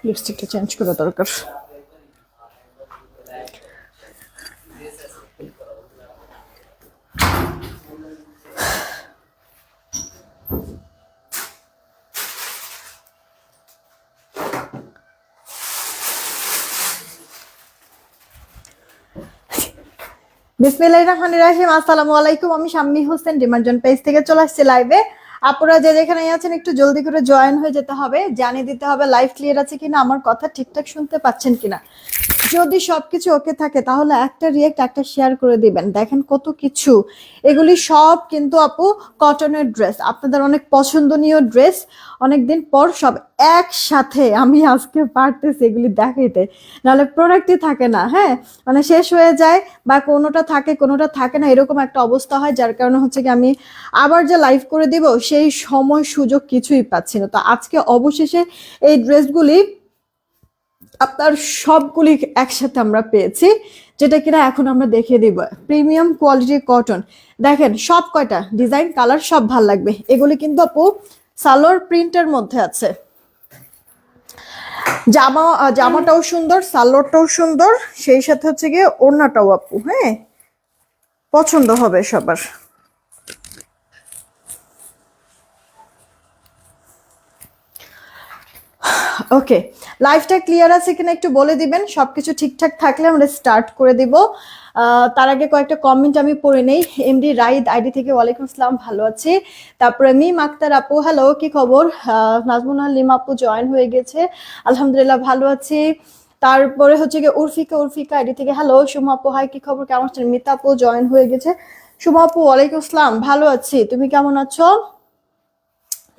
লিপস্টিকটা চেঞ্জ করা দরকার। বিসমিল্লাহির রহমানির রহিম। আসসালামু আলাইকুম। আমি শাম্মী হোসেন ডিমার্জন পেজ থেকে চলে আসছি লাইভে। আপনারা যে যেখানে আছেন একটু জলদি করে জয়েন হয়ে যেতে হবে, জানিয়ে দিতে হবে লাইভ ক্লিয়ার আছে কিনা, আমার কথা ঠিকঠাক শুনতে পাচ্ছেন কিনা। যদি সবকিছু ওকে থাকে তাহলে একটা রিয়েক্ট একটা শেয়ার করে দিবেন। দেখেন কত কিছু, এগুলি সব কিন্তু আপু কটনের ড্রেস, আপনাদের অনেক পছন্দনীয় ড্রেস। অনেকদিন পর সব একসাথে আমি আজকে পারতেছি এগুলি দেখাইতে, নাহলে প্রোডাক্টই থাকে না। হ্যাঁ, মানে শেষ হয়ে যায় বা কোনোটা থাকে কোনোটা থাকে না, এরকম একটা অবস্থা হয়। যার কারণে হচ্ছে কি আমি আবার যে লাইভ করে দিব সেই সময় সুযোগ কিছুই পাচ্ছি না। তো আজকে অবশেষে এই ড্রেসগুলি আপনার সবগুলি একসাথে আমরা পেয়েছি, যেটা কিনা এখন আমরা দেখিয়ে দিব। প্রিমিয়াম কোয়ালিটির কটন, দেখেন সব কয়টা ডিজাইন কালার সব ভাল লাগবে। এগুলি কিন্তু আপু সালোয়ার প্রিন্টের মধ্যে আছে। জামাটাও সুন্দর, সালোয়ারটাও সুন্দর, সেই সাথে হচ্ছে গিয়ে ওড়নাটাও আপু হ্যাঁ পছন্দ হবে সবার। ওকে, লাইভটা ক্লিয়ার আছে কিনা একটু বলে দিবেন। সবকিছু ঠিকঠাক থাকলে আমরা স্টার্ট করে দিব। তার আগে কয়েকটা কমেন্ট আমি পড়ে নেই। এমডি রাইদ আইডি থেকে ওয়ালাইকুম আসসালাম, ভালো আছি। তারপরে মিম আক্তার আপু, হ্যালো, কি খবর? নাজমুন হালিম আপু জয়েন হয়ে গেছে, আলহামদুলিল্লাহ ভালো আছি। তারপরে হচ্ছে গিয়ে উর্ফিকা আইডি থেকে, হ্যালো সুমা আপু, হাই, কি খবর, কেমন আছেন? মিতা আপু জয়েন হয়ে গেছে। সুমা আপু ওয়ালাইকুম আসসালাম, ভালো আছি, তুমি কেমন আছো?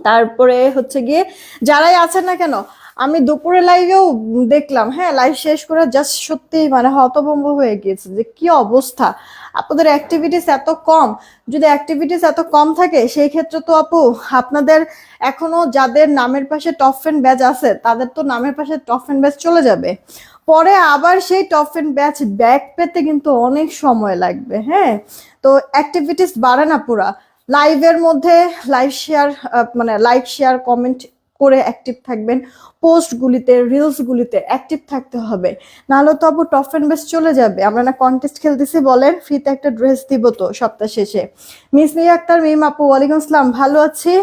তারপরে হচ্ছে গিয়ে যারাই আছেন না কেন, আমি দুপুরে লাইভেও দেখলাম, হ্যাঁ লাইভ শেষ করে জাস্ট সত্যি মানে হতভম্ব হয়ে গিয়েছে যে কি অবস্থা, আপনাদের অ্যাক্টিভিটিস এত কম। যদি অ্যাক্টিভিটিস এত কম থাকে সেই ক্ষেত্রে তো আপু আপনাদের এখনো যাদের নামের পাশে টপ ফ্যান ব্যাচ আছে তাদের তো নামের পাশে টপ ফ্যান ব্যাচ চলে যাবে, পরে আবার সেই টপ ফ্যান ব্যাচ ব্যাক পেতে কিন্তু অনেক সময় লাগবে। হ্যাঁ, তো অ্যাক্টিভিটিস বাড়ে না পুরা। লাইভের মধ্যে লাইভ শেয়ার মানে লাইক শেয়ার কমেন্ট করে অ্যাক্টিভ থাকবেন, পোস্টগুলিতে রিলসগুলিতে অ্যাক্টিভ থাকতে হবে, নাহলে তো আপু টপ ফ্যান বেস চলে যাবে। আমরা না কন্টেস্ট খেলতেছি বলেন, ফ্রিতে একটা ড্রেস দিব তো সপ্তাহ শেষে। মিস মি আক্তার মিম আপু ওয়ালাইকুম আসসালাম, ভালো আছি।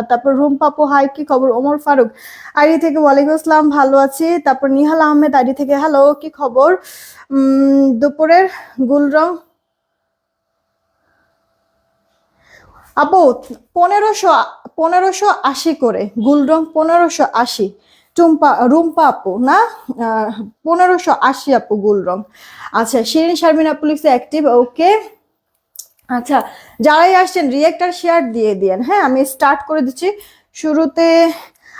তারপর রুম পাপু, হাই, কি খবর? ওমর ফারুক আইডি থেকে ওয়ালাইকুম আসসালাম, ভালো আছি। তারপর নিহাল আহমেদ আইডি থেকে, হ্যালো, কি খবর? দুপুরের গুলরং আপু 1580 করে, গুলরং 1580। রুম্পা আপু না, 1580 আপু গুলরং। আচ্ছা, শিরিন শারমিন আপু লিখছে অ্যাক্টিভ, ওকে। আচ্ছা, যারাই আসছেন রিয়েক্ট আর শেয়ার দিয়ে দিয়েন। হ্যাঁ, আমি স্টার্ট করে দিচ্ছি। শুরুতে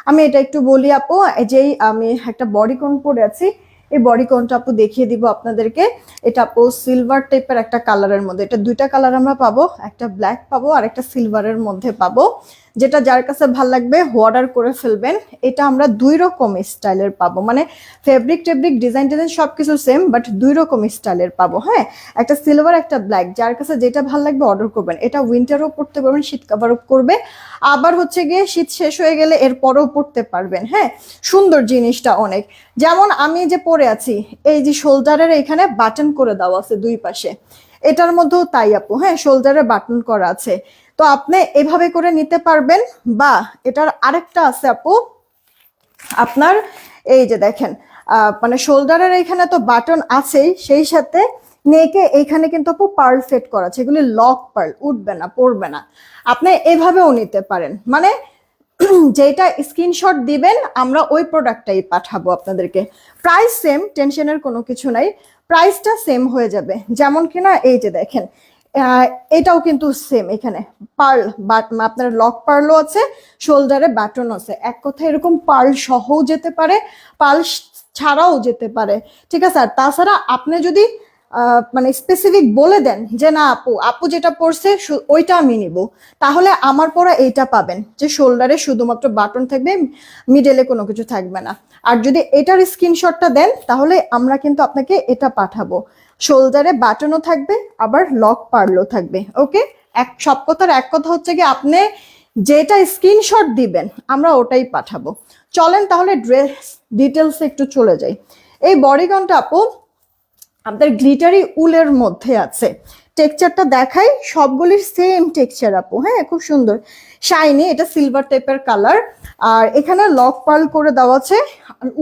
আমি এটা একটু বলি আপু, যেই আমি একটা বডিকন পরে আছি, এই বডিকনটা আপু দেখিয়ে দিব আপনাদেরকে। এটা আপু সিলভার টাইপের একটা কালারের মধ্যে, এটা দুইটা কালার আমরা পাবো, একটা ব্ল্যাক পাবো আর একটা সিলভারের মধ্যে পাবো। যেটা যার কাছে ভাল লাগবে অর্ডার করে ফেলবেন। এটা আমরা দুই রকম স্টাইলের পাবো, মানে ফেব্রিক টেব্রিক ডিজাইন সবকিছু সেম, বাট দুই রকম স্টাইলের পাবো। হ্যাঁ, একটা সিলভার একটা ব্ল্যাক, যার কাছে যেটা ভাল লাগবে অর্ডার করবেন। এটা উইন্টারও পড়তে পারবেন, শীত কাভারও করবে, আবার হচ্ছে গিয়ে শীত শেষ হয়ে গেলে এরপরও পড়তে পারবেন। হ্যাঁ, সুন্দর জিনিসটা অনেক। যেমন আমি যে পরে আছি, এই যে শোল্ডারের এখানে বাটন করে দেওয়া আছে দুই পাশে, এটার মধ্যেও তাই আপু। হ্যাঁ, শোল্ডারে বাটন করা আছে, তো আপনি এভাবে করে নিতে পারবেন। বা এটার আরেকটা আছে আপু আপনার, এই যে দেখেন মানে শোল্ডারের এখানে তো বাটন আছেই, সেই সাথে নেকে এইখানে কিন্তু আপু পার্ল সেট করা আছে, এগুলি লক পার্ল, উঠবে না, পড়বে না। আপনি এভাবেও নিতে পারেন, মানে যেটা স্ক্রিনশট দিবেন আমরা ওই প্রোডাক্টটাই পাঠাবো আপনাদেরকে। প্রাইস সেম, টেনশনের কোনো কিছু নাই, প্রাইসটা সেম হয়ে যাবে। যেমন কিনা এই যে দেখেন, এটাও কিন্তু সেম, এখানে পার্ল আপনার লক পার্লও আছে, শোল্ডারে বাটন আছে। এক কথায় এরকম পার্ল সহও যেতে পারে, পার্ল ছাড়াও যেতে পারে, ঠিক আছে। আর তাছাড়া আপনি যদি মানে স্পেসিফিক বলে দেন যে না আপু আপু যেটা পড়ছে ওইটা আমি নিব, তাহলে আমার পরা এইটা পাবেন, যে শোল্ডারে শুধুমাত্র বাটন থাকবে, মিডলে কোনো কিছু থাকবে না। আর যদি এটার স্ক্রিনশটটা দেন তাহলে আমরা কিন্তু আপনাকে এটা পাঠাবো, শোল্ডারে বাটনও থাকবে আবার লক পার্লও থাকবে। ওকে, সব কথার এক কথা হচ্ছে কি আপনি যেটা স্ক্রিনশট দিবেন আমরা ওটাই পাঠাবো। চলেন তাহলে ড্রেস ডিটেলস একটু চলে যাই। এই বডিগনটা আপু আপনাদের গ্লিটারি উলের মধ্যে আছে। টেক্সচারটা দেখাই, সবগুলির সেম টেক্সচার আপু, হ্যাঁ খুব সুন্দর শাইনি, এটা সিলভার টাইপের কালার। আর এখানে লক পার্ল করে দেওয়া আছে,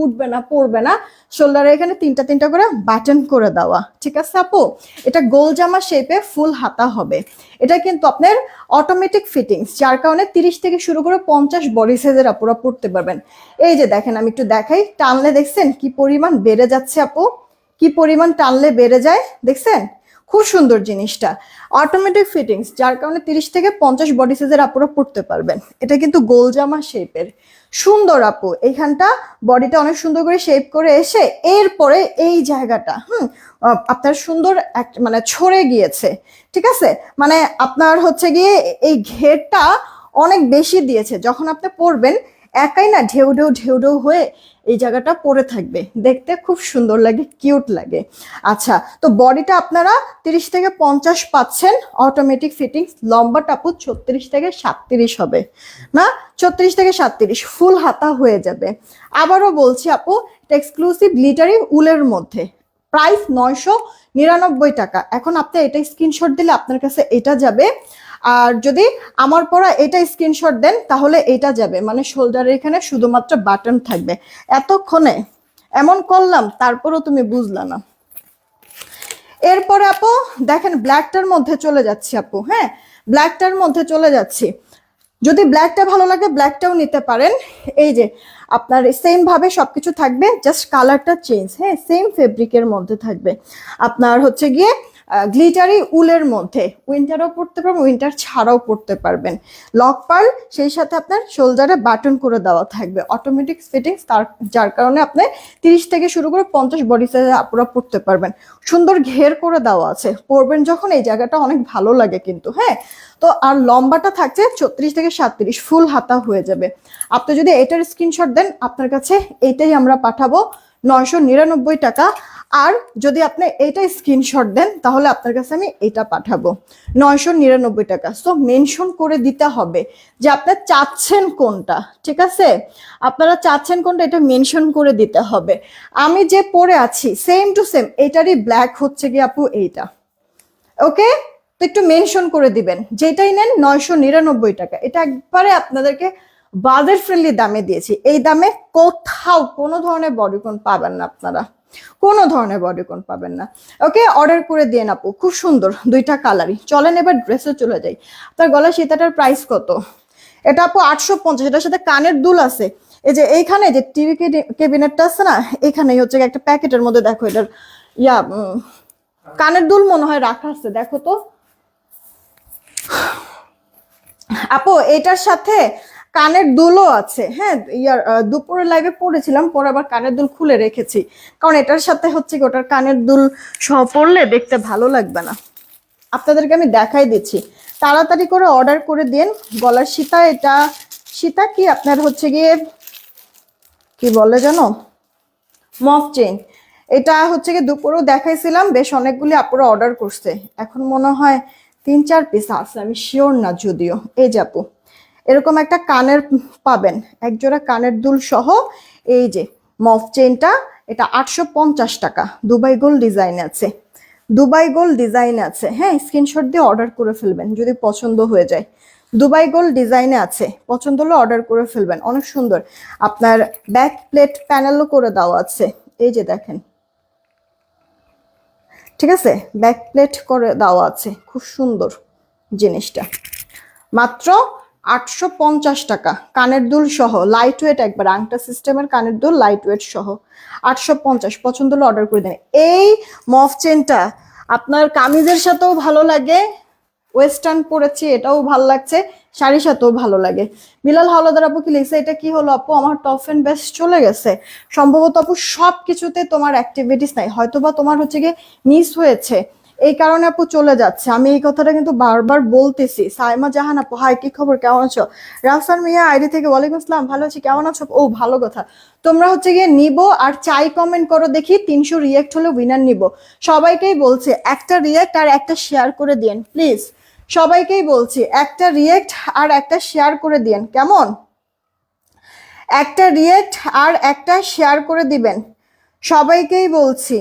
উঠবে না পড়বে না। শোল্ডারে এখানে তিনটা তিনটা করে বাটন করে দেওয়া, ঠিক আছে আপু। এটা গোল জামা শেপে ফুল হাতা হবে। এটা কিন্তু আপনার অটোমেটিক ফিটিংস, যার কারণে 30 থেকে শুরু করে 50 বডি সাইজের আপুরা পড়তে পারবেন। এই যে দেখেন, আমি একটু দেখাই, টানলে দেখছেন কি পরিমাণ বেড়ে যাচ্ছে আপু, কি পরিমাণ টানলে বেড়ে যায় দেখছেন। খুব সুন্দর জিনিসটা, অটোমেটিক ফিটিংস, যার কারণে 30 থেকে 50 বডি সাইজের আপুরা পড়তে পারবেন। এটা কিন্তু গোল জামা শেপের, সুন্দর আপু। এইখানটা বডিটা অনেক সুন্দর করে শেপ করে এসে এরপরে এই জায়গাটা আপনার সুন্দর মানে ছড়ে গিয়েছে, ঠিক আছে। মানে আপনার হচ্ছে গিয়ে এই ঘেরটা অনেক বেশি দিয়েছে, যখন আপনি পরবেন একাই না ঢেউ ঢেউ ঢেউ ঢেউ হয়ে এই জায়গাটা পরে থাকবে, দেখতে খুব সুন্দর লাগে, কিউট লাগে। আচ্ছা, তো বডিটা আপনারা 30 থেকে 50 পাচ্ছেন, অটোমেটিক ফিটিংস। লম্বাটা আপু 36 থেকে 37 হবে না, 34 থেকে 37 ফুল হাতা হয়ে যাবে। আবারও বলছি আপু, এটা এক্সক্লুসিভ গ্লিটারি উলের মধ্যে, প্রাইস 999 টাকা। এখন আপনি এটা স্ক্রিনশট দিলে আপনার কাছে এটা যাবে, আর যদি আমার পরা এটা স্ক্রিনশট দেন তাহলে এটা যাবে, মানে শোল্ডারের এখানে শুধুমাত্র বাটন থাকবে। এতক্ষণে এমন করলাম তারপরও তুমি বুঝলা না। এরপরে আপু দেখেন, ব্ল্যাকটার মধ্যে চলে যাচ্ছি আপু, হ্যাঁ ব্ল্যাকটার মধ্যে চলে যাচ্ছি। যদি ব্ল্যাকটা ভালো লাগে ব্ল্যাকটাও নিতে পারেন। এই যে আপনার সেম ভাবে সবকিছু থাকবে, জাস্ট কালারটা চেঞ্জ, হ্যাঁ সেম ফেব্রিকের মধ্যে থাকবে। আপনার হচ্ছে গিয়ে গ্লিটারি উলের মধ্যে, উইন্টারও পরতে পারবেন, উইন্টার ছাড়াও পরতে পারবেন। লক পার্ল, সেই সাথে আপনার শোল্ডারে বাটন করে দেওয়া থাকবে, অটোমেটিক ফিটিংস, যার কারণে আপনি 30 থেকে শুরু করে 50 বডি সাইজে আপুরা পরতে পারবেন। সুন্দর ঘের করে দেওয়া আছে, পরবেন যখন এই জায়গাটা অনেক ভালো লাগে কিন্তু, হ্যাঁ। তো আর লম্বাটা থাকছে 34 থেকে 37, ফুল হাতা হয়ে যাবে। আপনি যদি এটার স্ক্রিনশট দেন আপনার কাছে এইটাই আমরা পাঠাবো 999 টাকা। আর যদি আপনি এইটা স্ক্রিনশট দেন তাহলে আপনার কাছে আমি এটা পাঠাবো 999 টাকা। সো মেনশন করে দিতে হবে যে আপনার চাচ্ছেন কোনটা, ঠিক আছে, আপনারা চাচ্ছেন কোনটা এটা মেনশন করে দিতে হবে। আমি যে পরে আছি সেম টু সেম এটারই ব্ল্যাক হচ্ছে কি আপু এইটা, ওকে। তো একটু মেনশন করে দিবেন, যেটাই নেন 999 টাকা। এটা একবারে আপনাদেরকে বাজেট ফ্রেন্ডলি দামে দিয়েছি, এই দামে কোথাও কোনো ধরনের বডিকন পাবেন না আপনারা, কোনো ধরনের বডিকন পাবেন না। ওকে, অর্ডার করে দিয়ে আপু, খুব সুন্দর দুইটা কালারই। চলেন এবার ড্রেসে চলে যাই। আপনার গলা সীতাটার প্রাইস কত? এটা আপু 850, এটার সাথে কানের দুল আছে। এই যে এইখানে যে টিভি ক্যাবিনেটটা আছে না, এখানেই হচ্ছে একটা প্যাকেটের মধ্যে দেখো এটার কানের দুল মনে হয় রাখা আছে, দেখো তো আপু। এটার সাথে কানের দুলও আছে, হ্যাঁ দুপুরে লাইভে পড়েছিলাম, পরে আবার কানের দুল খুলে রেখেছি, কারণ এটার সাথে হচ্ছে কি ওটার কানের দুল সহ পরলে দেখতে ভালো লাগবে না। আপনাদেরকে আমি দেখাই দিচ্ছি, তাড়াতাড়ি করে অর্ডার করে দিন। গলার সীতা, এটা সীতা কি আপনার হচ্ছে গিয়ে কি বলে জানো, মফ চেইন। এটা হচ্ছে গিয়ে দুপুরেও দেখাইছিলাম, বেশ অনেকগুলি আপুরা অর্ডার করছে, এখন মনে হয় 3-4 পিস আছে, আমি শিওর না যদিও। এই যে আপু এরকম একটা কানের পাবেন, একজোড়া কানের দুল সহ। এই যে মফ চেইনটা, এটা 850 টাকা, দুবাই গোল্ড ডিজাইন আছে, দুবাই গোল্ড ডিজাইন আছে, হ্যাঁ স্ক্রিনশট দিয়ে অর্ডার করে ফেলবেন যদি পছন্দ হয়ে যায়। দুবাই গোল্ড ডিজাইনে আছে, পছন্দ হলে অর্ডার করে ফেলবেন, অনেক সুন্দর। আপনার ব্যাক প্লেট প্যানেলও করে দেওয়া আছে, এই যে দেখেন, ঠিক আছে ব্যাক প্লেট করে দেওয়া আছে, খুব সুন্দর জিনিসটা। মাত্র 850 টাকা, কানের দুল সহ, লাইট ওয়েট, একবার আংটা সিস্টেমের কানের দুল, লাইট ওয়েট সহ 850। পছন্দ হলে অর্ডার করে দেন। এই মফ চেনটা আপনার কামিজের সাথেও ভালো লাগে, ওয়েস্টার্ন পরেছি এটাও ভালো লাগছে, শাড়ির সাথেও ভালো লাগে। বিলাল হাওলাদার আপু কি লিখছে, এটা কি হলো আপু? আমার টপ এন্ড বেস্ট চলে গেছে সম্ভবত আপু, সব কিছুতে তোমার অ্যাক্টিভিটিস নাই, হয়তোবা তোমার হচ্ছে গিয়ে মিস হয়েছে, এই কারণে আপু চলে যাচ্ছে। আমি এই কথাটা কিন্তু বারবার বলতেছি। সাইমা জাহান আপু, হাই কি খবর, কেমন আছো? রাফসান মিয়া আইডি থেকে, ওয়ালাইকুম আসসালাম, ভালো আছি, কেমন আছো? ও ভালো কথা। তোমরা হচ্ছে গিয়ে নিবো আর চাই কমেন্ট করো, দেখি 300 রিয়েক্ট হলে উইনার নিব। সবাইকেই বলছে একটা রিয়েক্ট আর একটা শেয়ার করে দিন প্লিজ, সবাইকেই বলছি একটা রিয়েক্ট আর একটা শেয়ার করে দিন, কেমন? একটা রিয়েক্ট আর একটা শেয়ার করে দিবেন, সবাইকেই বলছি।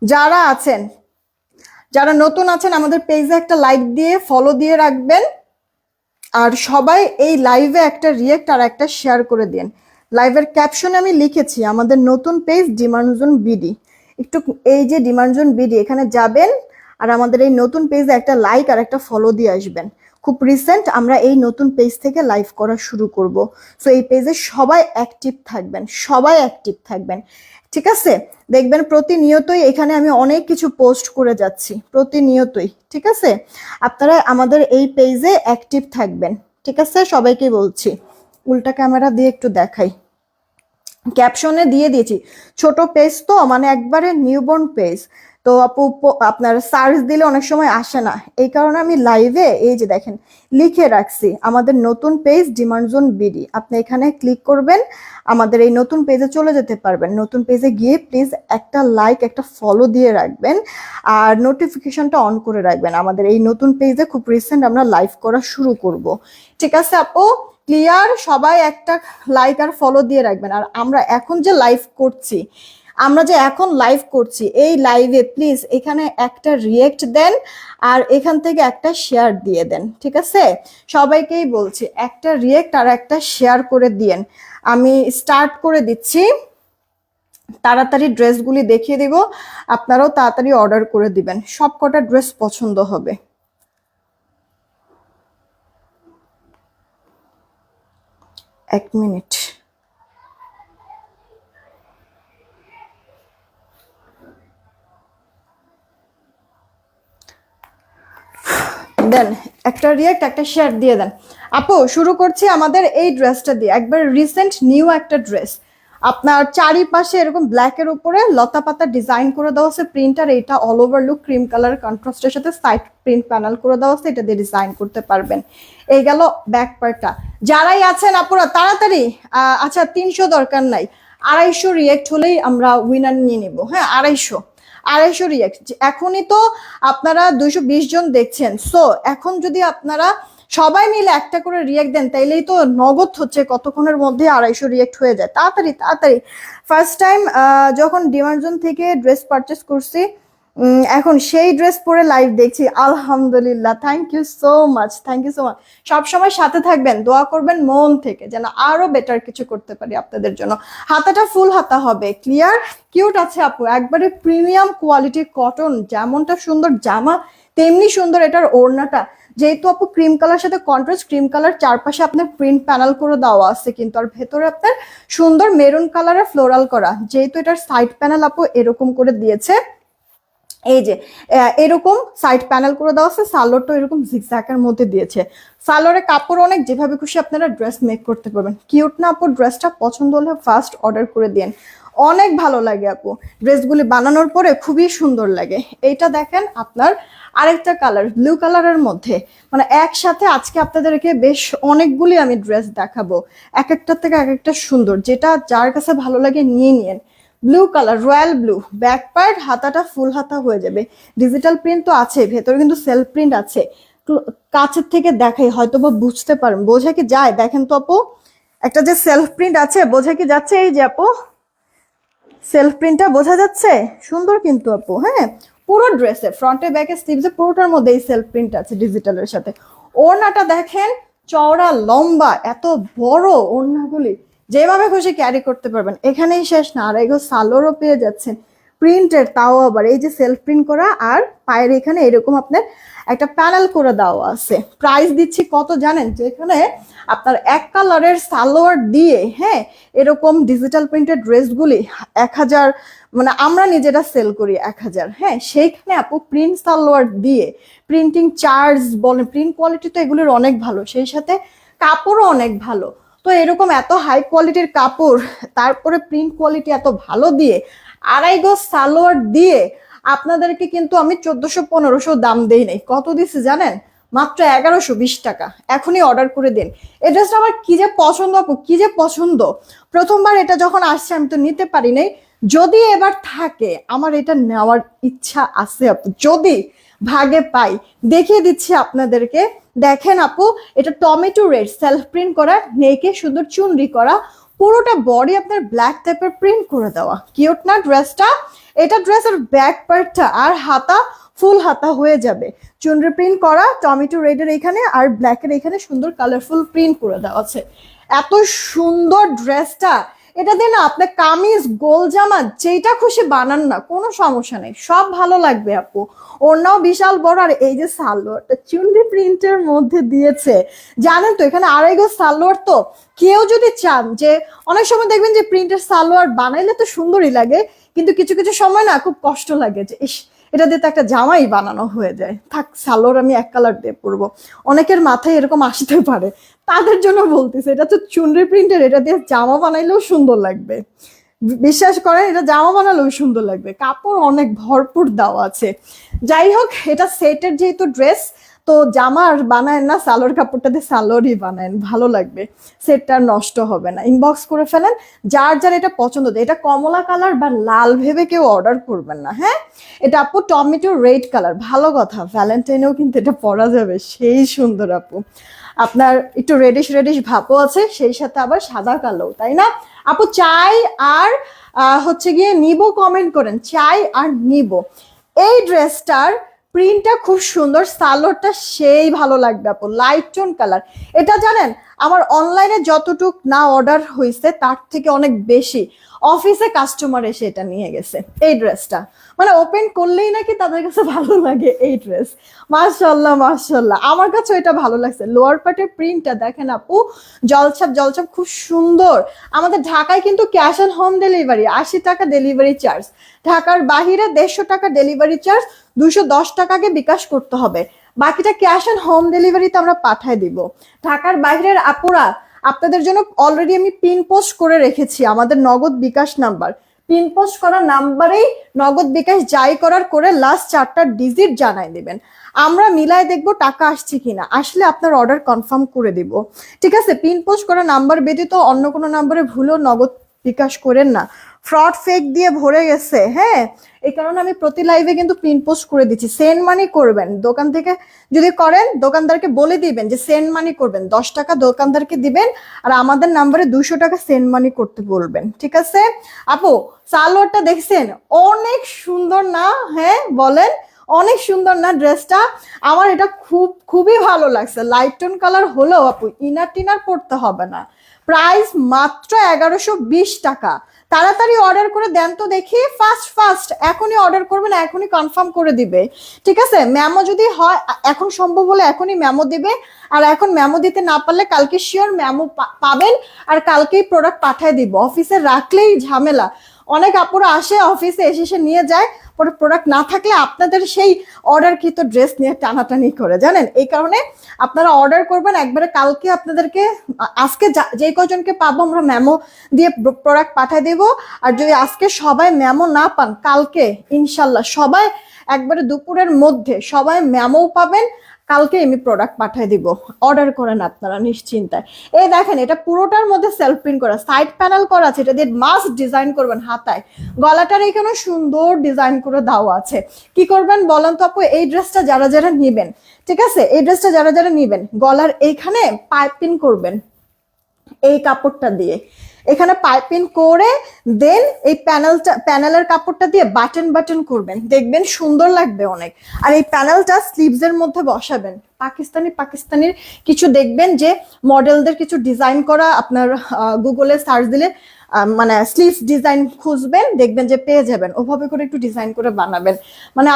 যারা আছেন, যারা নতুন আছেন আমাদের পেজে একটা লাইক দিয়ে ফলো দিয়ে রাখবেন, আর সবাই এই লাইভে একটা রিয়েক্ট আর একটা শেয়ার করে দিন। লাইভের ক্যাপশনে আমি লিখেছি আমাদের নতুন পেজ ডিমান্ডজন বিডি, একটু এই যে ডিমান্ডজন বিডি এখানে যাবেন আর আমাদের এই নতুন পেজে একটা লাইক আর একটা ফলো দিয়ে আসবেন। খুব রিসেন্ট আমরা এই নতুন পেজ থেকে লাইভ করা শুরু করব, সো এই পেজে সবাই অ্যাক্টিভ থাকবেন, সবাই অ্যাক্টিভ থাকবেন, ঠিক আছে? দেখবেন প্রতিনিয়তই এখানে আমি অনেক কিছু পোস্ট করে যাচ্ছি, প্রতিনিয়তই, ঠিক আছে? আপনারা আমাদের এই পেজে অ্যাক্টিভ থাকবেন, ঠিক আছে? সবাইকে বলছি। উল্টা ক্যামেরা দিয়ে একটু দেখাই, ক্যাপশনে দিয়ে দিয়েছি। ছোট পেজ তো, মানে একবারে নিউবর্ন পেজ, তো আপু আপনার সার্চ দিলে অনেক সময় আসে না, এই কারণে আমি লাইভে এই যে দেখেন লিখে রাখছি আমাদের নতুন পেজ ডিমান্ডজন বিডি। আপনি এখানে ক্লিক করবেন, আমাদের এই নতুন পেজে চলে যেতে পারবেন। নতুন পেজে গিয়ে প্লিজ একটা লাইক একটা ফলো দিয়ে রাখবেন আর নোটিফিকেশনটা অন করে রাখবেন। আমাদের এই নতুন পেজে খুব রিসেন্ট আমরা লাইভ করা শুরু করব, ঠিক আছে আপু? ক্লিয়ার? সবাই একটা লাইক আর ফলো দিয়ে রাখবেন। আর আমরা এখন যে লাইভ করছি, এই লাইভে প্লিজ এখানে একটা রিয়েক্ট দেন আর এখান থেকে একটা শেয়ার দিয়ে দেন, ঠিক আছে? সবাইকেই বলছি একটা রিয়েক্ট আর একটা শেয়ার করে দিয়েন। আমি স্টার্ট করে দিচ্ছি, তাড়াতাড়ি ড্রেসগুলি দেখিয়ে দিব, আপনারাও তাড়াতাড়ি অর্ডার করে দিবেন, সব কটা ড্রেস পছন্দ হবে। এক মিনিট, দেন একটা রিয়েক্ট একটা শেয়ার দিয়ে দেন। আপু শুরু করছি আমাদের এই ড্রেসটা দিয়ে, একবার রিসেন্ট নিউ একটা ড্রেস। আপনার চারিপাশে এরকম ব্ল্যাকের উপরে লতা পাতা ডিজাইন করে দেওয়া আছে প্রিন্টার, এটা all over look cream colour কন্ট্রাস্টের সাথে সাইড প্রিন্ট প্যানেল করে দেওয়া আছে, এটা দিয়ে ডিজাইন করতে পারবেন। এই গেল ব্যাক পার্টটা। যারাই আছেন আপুরা তাড়াতাড়ি, আচ্ছা 300 দরকার নাই, 250 রিয়েক্ট হলেই আমরা উইনার নিয়ে নিব। হ্যাঁ 250 রিয়েক্ট। এখনই তো আপনারা 220 জন দেখছেন, সো এখন যদি আপনারা সবাই মিলে একটা করে রিয়েক্ট দেন তাইলেই তো নগদ হচ্ছে, কতক্ষণের মধ্যে 250 রিয়েক্ট হয়ে যায়। তাড়াতাড়ি তাড়াতাড়ি। ফার্স্ট টাইম যখন ডিমার্জন থেকে ড্রেস পারচেস করছি, এখন সেই ড্রেস পরে লাইভ দেখছি, আলহামদুলিল্লাহ। Thank you so much, thank you so much. সবসময় সাথে থাকবেন, দোয়া করবেন মন থেকে যেন আরো বেটার কিছু করতে পারি আপনাদের জন্য। হাতাটা ফুল হাতা হবে, ক্লিয়ার? কিউট আছে আপু, একবারে প্রিমিয়াম কোয়ালিটির কটন, যেমনটা সুন্দর জামা তেমনি সুন্দর এটার ওড়নাটা। যেহেতু আপু ক্রিম কালার সাথে কন্ট্রাস্ট, ক্রিম কালার চারপাশে আপনার প্রিন্ট প্যানেল করে দেওয়া আছে কিন্তু, আর ভেতরে আপনার সুন্দর মেরুন কালারের ফ্লোরাল করা। যেহেতু এটার সাইড প্যানেল আপু এরকম করে দিয়েছে, এই যে এরকম সাইড প্যানেল করে দেওয়া আছে, সালোয়ারটা এরকম জিগজ্যাগের মধ্যে দিয়েছে। সালোয়ারের কাপড় অনেক, যেভাবে খুশি আপনারা ড্রেস মেক করতে পারবেন। কিউট না আপু? ড্রেসটা পছন্দ হলে ফার্স্ট অর্ডার করে দিন, অনেক ভালো লাগে আপু, ড্রেসগুলি বানানোর পরে খুবই সুন্দর লাগে। এইটা দেখেন আপনার আরেকটা কালার ব্লু কালারের মধ্যে, মানে একসাথে আজকে আপনাদেরকে বেশ অনেকগুলি আমি ড্রেস দেখাবো, এক একটার থেকে এক একটা সুন্দর, যেটা যার কাছে ভালো লাগে নিয়ে নিন। Blue colour, royal blue, back part, হাতাটা ফুল হাতা হয়ে যাবে। ডিজিটাল প্রিন্ট তো আছে, ভেতরে কিন্তু সেলফ প্রিন্ট আছে। কাছের থেকে দেখাই, হয়তো বা বুঝতে পারেন, বোঝা কি যায়? দেখেন তো আপু, একটা যে সেলফ প্রিন্ট আছে, বোঝা কি যাচ্ছে? এই যে আপু সেলফ প্রিন্টটা বোঝা যাচ্ছে, সুন্দর কিন্তু আপু। হ্যাঁ পুরো ড্রেসে ফ্রন্টে ব্যাকে স্লিভসে পুরোটার মধ্যে এই সেলফ প্রিন্ট আছে ডিজিটালের সাথে। ওড়নাটা দেখেন, চওড়া লম্বা, এত বড় ওড়নাগুলি যেভাবে খুশি ক্যারি করতে পারবেন। এখানেই শেষ না, আর এগুলো সালোয়ারও পেয়ে যাচ্ছেন প্রিন্টের, তাও আবার এই যে সেলফ প্রিন্ট করা, আর পায়ের এখানে এরকম আপনার একটা প্যানেল করে দেওয়া আছে। প্রাইস দিচ্ছি কত জানেন? যেখানে আপনার এক কালারের সালোয়ার দিয়ে, হ্যাঁ এরকম ডিজিটাল প্রিন্টেড ড্রেসগুলি 1000, মানে আমরা নিজেরা সেল করি 1000, হ্যাঁ সেইখানে আপু প্রিন্ট সালোয়ার দিয়ে, প্রিন্টিং চার্জ বলেন, প্রিন্ট কোয়ালিটি তো এগুলোর অনেক ভালো, সেই সাথে কাপড়ও অনেক ভালো। তো এরকম এত হাই কোয়ালিটির কাপড়, তারপরে প্রিন্ট কোয়ালিটি এত ভালো দিয়ে, 2.5 গজ সালোয়ার দিয়ে আপনাদেরকে কিন্তু আমি 1400-1500 দাম দেই নাই। কত দিছি জানেন? মাত্র 1120 টাকা। এখনই অর্ডার করে দিন। এই ড্রেসটা আমার কি যে পছন্দ আপু, কি যে পছন্দ। প্রথমবার এটা যখন আসছে আমি তো নিতে পারি নাই, যদি এবার থাকে, আমার এটা নেওয়ার ইচ্ছা আছে আপু, যদি ভাগে পাই। দেখিয়ে দিচ্ছি আপনাদেরকে, দেখেন আপু, এটা টমেটো রেড সেলফ প্রিন্ট করা, নেকে সুন্দর চুনরি করা, পুরোটা বডি আপনার ব্ল্যাক টাইপের প্রিন্ট করে দেওয়া। কিউট না ড্রেসটা? এটা ড্রেসের ব্যাক পার্টটা আর হাতা ফুল হাতা হয়ে যাবে, চুনরি প্রিন্ট করা, টমেটো রেডের এখানে আর ব্ল্যাকের এখানে সুন্দর কালারফুল প্রিন্ট করে দেওয়া আছে। এত সুন্দর ড্রেসটা, এটা দিয়ে না আপনার কামিজ গোল জামা যেটা খুশি বানান না, কোনো সমস্যা নেই, সব ভালো লাগবে আপু। ওড়নাও বিশাল বড়, আর এই যে সালোয়ারটা চুনরি প্রিন্টের মধ্যে দিয়েছে, জানেন তো এখানে 2.5 গজ সালোয়ার। তো কেউ যদি চান যে, অনেক সময় দেখবেন যে প্রিন্টের সালোয়ার বানাইলে তো সুন্দরই লাগে, কিন্তু কিছু কিছু সময় না খুব কষ্ট লাগে যে ইস, এটা দিয়ে তো একটা জামাই বানানো হয়ে যায়, থাক সালোয়ার আমি এক কালার দিয়ে পরবো। অনেকের মাথায় এরকম আসতে পারে, তাদের জন্য বলতেছে, এটা তো চুনরি প্রিন্টের, এটা দিয়ে জামা বানাইলেও সুন্দর লাগবে। বিশ্বাস করেন, এটা জামা বানালেও সুন্দর লাগবে, কাপড় অনেক ভরপুর দেওয়া আছে। যাই হোক, এটা সেটের যেহেতু ড্রেস, তো জামা আর বানায় না, সালোয়ার কাপড়টা দিয়ে সালোয়ারই বানায়, ভালো লাগবে, সেটটা নষ্ট হবে না। ইনবক্স করে ফেলেন যার যার এটা পছন্দ। এটা কমলা কালার বা লাল ভেবে কেউ অর্ডার করবেন না, হ্যাঁ। এটা আপু টমেটো রেড কালার, ভালো কথা, ভ্যালেন্টাইনেও কিন্তু এটা পরা যাবে, সেই সুন্দর আপু। আপনার একটু রেডিশ রেডিশ ভাবও আছে, সেই সাথে আবার সাদা কালো, তাই না আপু? চাই আর হচ্ছে গিয়ে নিবো, কমেন্ট করেন চাই আর নিবো। এই ড্রেসটার প্রিন্টটা খুব সুন্দর, সালোয়ারটা সেই ভালো লাগবে আপু, লাইট টোন কালার। এটা জানেন, আমার অনলাইনে যতটুক না অর্ডার হয়েছে তার থেকে অনেক বেশি অফিসে কাস্টমার এসে এটা নিয়ে গেছে। এই ড্রেসটা মানে ওপেন করলেই নাকি তাদের কাছে ভালো লাগে এই ড্রেস। মাশাল্লাহ মাশাল্লাহ, আমার কাছে এটা ভালো লাগছে। লোয়ার পার্টের প্রিন্টটা দেখেন আপু, জলছাপ জলছাপ, খুব সুন্দর। আমাদের ঢাকায় কিন্তু ক্যাশ অন হোম ডেলিভারি, 80 টাকা ডেলিভারি চার্জ। ঢাকার বাহিরে 150 টাকা ডেলিভারি চার্জ, 210 টাকাকে বিকাশ করতে হবে, বাকিটা ক্যাশ অন হোম ডেলিভারিতে আমরা পাঠায় দিব। ঢাকার বাইরের আপুরা, আপনাদের জন্য অলরেডি আমি পিন পোস্ট করে রেখেছি আমাদের নগদ বিকাশ নাম্বার। পিন পোস্ট করা নাম্বারেই নগদ বিকাশ যাই করার করে লাস্ট 4টা ডিজিট জানাই দিবেন, আমরা মিলাই দেখবো টাকা আসছে কিনা, আসলে আপনার অর্ডার কনফার্ম করে দিব। ঠিক আছে, পিন পোস্ট করা নাম্বার ব্যতীত অন্য কোনো নাম্বারে ভুলেও নগদ বিকাশ করেন না, ফ্রড ফেক দিয়ে ভরে গেছে, হ্যাঁ। এই কারণে আমি প্রতি লাইভে কিন্তু পিন পোস্ট করে দিচ্ছি। সেন্ড মানি করবেন, দোকান থেকে যদি করেন দোকানদারকে বলে দিবেন যে সেন্ড মানি করবেন, 10 টাকা দোকানদারকে দিবেন, আর আমাদের নাম্বারে 200 টাকা সেন্ড মানি করতে বলবেন, ঠিক আছে আপু? সালোয়ারটা দেখছেন, অনেক সুন্দর না? হ্যাঁ বলেন, অনেক সুন্দর না ড্রেসটা? আমার এটা খুবই ভালো লাগছে। লাইট টোন কালার হলেও আপু ইনার টিনার পড়তে হবে না, প্রাইস মাত্র 1120 টাকা। তাড়াতাড়ি অর্ডার করে দেন তো দেখি, ফাস্ট ফাস্ট, এখনই অর্ডার করবেন, এখনই কনফার্ম করে দিবে, ঠিক আছে? মেমো যদি হয় এখন সম্ভব হলে এখনই মেমো দিবে, আর এখন মেমো দিতে না পারলে কালকে শিওর মেমো পাবেন, আর কালকেই প্রোডাক্ট পাঠিয়ে দিব। অফিসে রাখলেই ঝামেলা, অনেক আপুরা আসে অফিসে এসে নিয়ে যায়, পরে প্রোডাক্ট না থাকলে আপনাদের সেই অর্ডারকৃত ড্রেস নিয়ে টানাটানি করে, জানেন। এই কারণে আপনারা অর্ডার করবেন একবারে, কালকে আপনাদেরকে, আজকে যে কজনকে পাবো আমরা মেমো দিয়ে প্রোডাক্ট পাঠিয়ে দেবো, আর যদি আজকে সবাই মেমো না পান, কালকে ইনশাল্লাহ সবাই একবারে দুপুরের মধ্যে সবাই মেমো পাবেন, কালকে আমি প্রোডাক্ট পাঠিয়ে দিব। অর্ডার করেন আপনারা নিশ্চিন্তায়। এই দেখেন, এটা পুরোটার মধ্যে সেলফ প্রিন্ট করা, সাইড প্যানেল করা আছে, এটা দিয়ে মাস্ট ডিজাইন করবেন হাতায়। গলাটার এখানে সুন্দর ডিজাইন করে দেওয়া আছে। কি করবেন বলেন তো আপু? এই ড্রেসটা যারা যারা নিবেন, ঠিক আছে, এই ড্রেসটা যারা যারা নিবেন, গলার এইখানে পাইপিং করবেন এই কাপড়টা দিয়ে, এখানে পাইপিং করে দেন এই প্যানেলের কাপড়টা দিয়ে বাটন বাটন করবেন, দেখবেন সুন্দর লাগবে অনেক। আর এই প্যানেলটা স্লিভস এর মধ্যে বসাবেন, পাকিস্তানির কিছু দেখবেন যে মডেলদের কিছু ডিজাইন করা, আপনার গুগলে সার্চ দিলে মানে স্লিভস ডিজাইন খুঁজবেন, দেখবেন যে পেয়ে যাবেন, ওভাবে করে একটু ডিজাইন করে বানাবেন, মানে